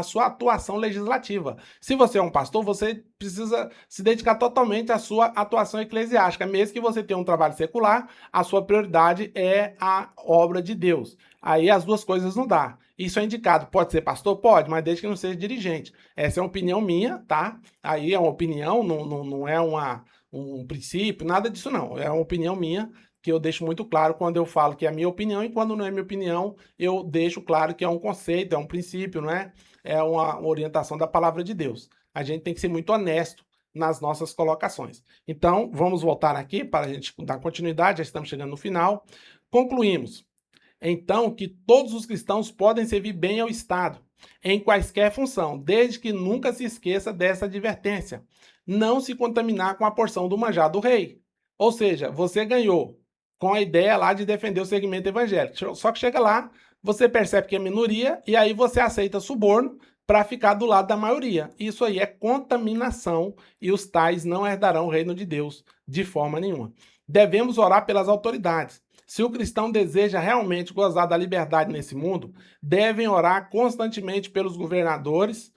sua atuação legislativa. Se você é um pastor, você precisa se dedicar totalmente à sua atuação eclesiástica. Mesmo que você tenha um trabalho secular, a sua prioridade é a obra de Deus. Aí as duas coisas não dá. Isso é indicado. Pode ser pastor? Pode, mas desde que não seja dirigente. Essa é uma opinião minha, tá? Aí é uma opinião, não é um princípio, nada disso não. É uma opinião minha que eu deixo muito claro quando eu falo que é a minha opinião, e quando não é minha opinião, eu deixo claro que é um conceito, é um princípio, não é? É uma orientação da palavra de Deus. A gente tem que ser muito honesto nas nossas colocações. Então, vamos voltar aqui para a gente dar continuidade, já estamos chegando no final. Concluímos, então, que todos os cristãos podem servir bem ao Estado, em quaisquer função, desde que nunca se esqueça dessa advertência. Não se contaminar com a porção do manjar do rei. Ou seja, você ganhou com a ideia lá de defender o segmento evangélico. Só que chega lá, você percebe que é minoria e aí você aceita suborno para ficar do lado da maioria. Isso aí é contaminação e os tais não herdarão o reino de Deus de forma nenhuma. Devemos orar pelas autoridades. Se o cristão deseja realmente gozar da liberdade nesse mundo, devem orar constantemente pelos governadores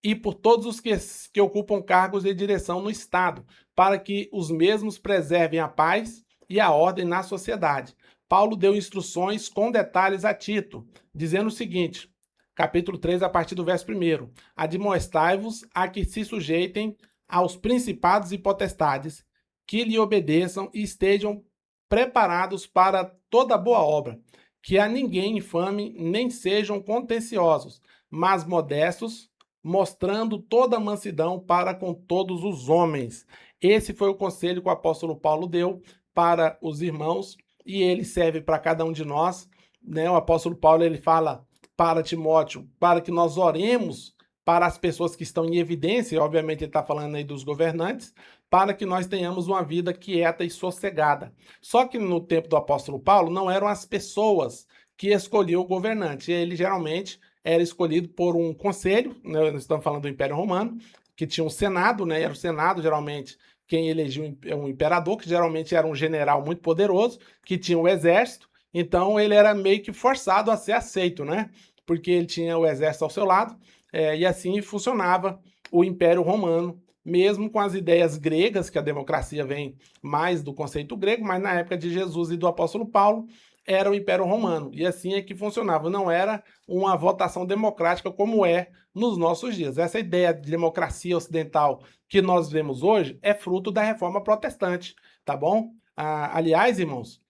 e por todos os que ocupam cargos de direção no Estado, para que os mesmos preservem a paz e a ordem na sociedade. Paulo deu instruções com detalhes a Tito, dizendo o seguinte, capítulo 3, a partir do verso 1: admoestai-vos a que se sujeitem aos principados e potestades, que lhe obedeçam e estejam preparados para toda boa obra, que a ninguém infame, nem sejam contenciosos, mas modestos, mostrando toda mansidão para com todos os homens. Esse foi o conselho que o apóstolo Paulo deu para os irmãos e ele serve para cada um de nós, né? O apóstolo Paulo ele fala para Timóteo, para que nós oremos para as pessoas que estão em evidência, e obviamente ele está falando aí dos governantes, para que nós tenhamos uma vida quieta e sossegada. Só que no tempo do apóstolo Paulo não eram as pessoas que escolhiam o governante, ele geralmente era escolhido por um conselho, né? Nós estamos falando do Império Romano, que tinha um senado, né? Era o senado geralmente quem elegia um imperador, que geralmente era um general muito poderoso, que tinha um exército, então ele era meio que forçado a ser aceito, né? Porque ele tinha o exército ao seu lado, e assim funcionava o Império Romano, mesmo com as ideias gregas, que a democracia vem mais do conceito grego, mas na época de Jesus e do apóstolo Paulo, era o Império Romano, e assim é que funcionava, não era uma votação democrática como é nos nossos dias. Essa ideia de democracia ocidental que nós vemos hoje é fruto da reforma protestante, tá bom? Aliás, irmãos,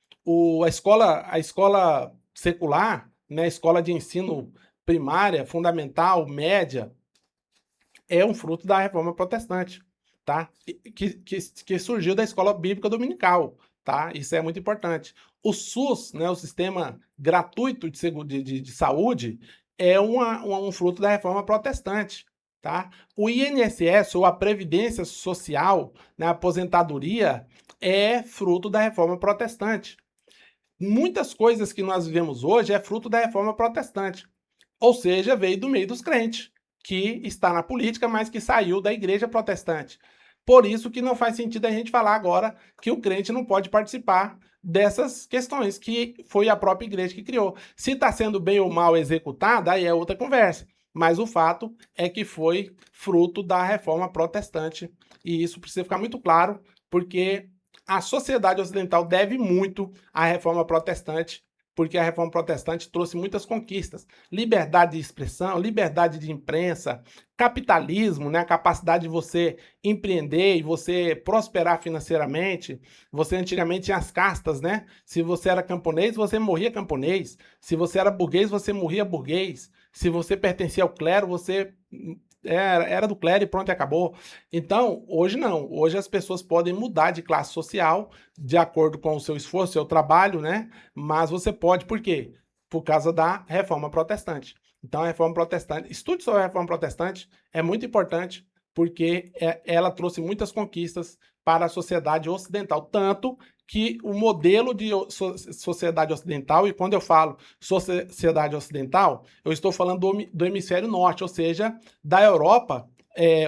a escola secular, né, a escola de ensino primária, fundamental, média, é um fruto da reforma protestante, tá? Que surgiu da escola bíblica dominical, tá? Isso é muito importante. O SUS, né, o Sistema Gratuito de Saúde, é um fruto da reforma protestante, tá? O INSS, ou a Previdência Social, né, a aposentadoria, é fruto da reforma protestante. Muitas coisas que nós vivemos hoje é fruto da reforma protestante. Ou seja, veio do meio dos crentes, que está na política, mas que saiu da igreja protestante. Por isso que não faz sentido a gente falar agora que o crente não pode participar dessas questões, que foi a própria igreja que criou. Se está sendo bem ou mal executada, aí é outra conversa. Mas o fato é que foi fruto da reforma protestante. E isso precisa ficar muito claro, porque a sociedade ocidental deve muito à reforma protestante, porque a reforma protestante trouxe muitas conquistas. Liberdade de expressão, liberdade de imprensa, capitalismo, né? A capacidade de você empreender e você prosperar financeiramente. Você antigamente tinha as castas, né? Se você era camponês, você morria camponês. Se você era burguês, você morria burguês. Se você pertencia ao clero, você era do clero e pronto, e acabou. Então, hoje não. Hoje as pessoas podem mudar de classe social de acordo com o seu esforço, seu trabalho, né? Mas você pode, por quê? Por causa da reforma protestante. Então, a reforma protestante, estude sobre a reforma protestante, é muito importante, porque ela trouxe muitas conquistas para a sociedade ocidental, tanto que o modelo de sociedade ocidental, e quando eu falo sociedade ocidental, eu estou falando do hemisfério norte, ou seja, da Europa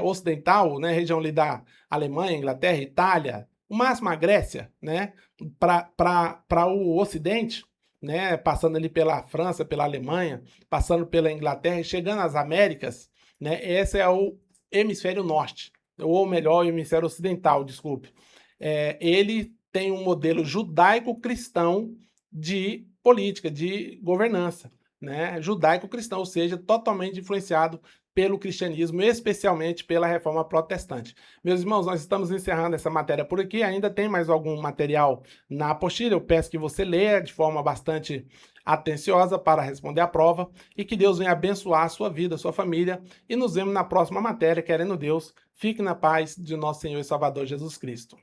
ocidental, né, região ali da Alemanha, Inglaterra, Itália, o máximo a Grécia, né, para o ocidente, né, passando ali pela França, pela Alemanha, passando pela Inglaterra e chegando às Américas, né, esse é o hemisfério norte, ou melhor, o hemisfério ocidental, desculpe. Ele tem um modelo judaico-cristão de política, de governança, né? Judaico-cristão, ou seja, totalmente influenciado pelo cristianismo, especialmente pela reforma protestante. Meus irmãos, nós estamos encerrando essa matéria por aqui, ainda tem mais algum material na apostila, eu peço que você leia de forma bastante atenciosa para responder a prova e que Deus venha abençoar a sua vida, a sua família e nos vemos na próxima matéria, querendo Deus. Fique na paz de nosso Senhor e Salvador Jesus Cristo.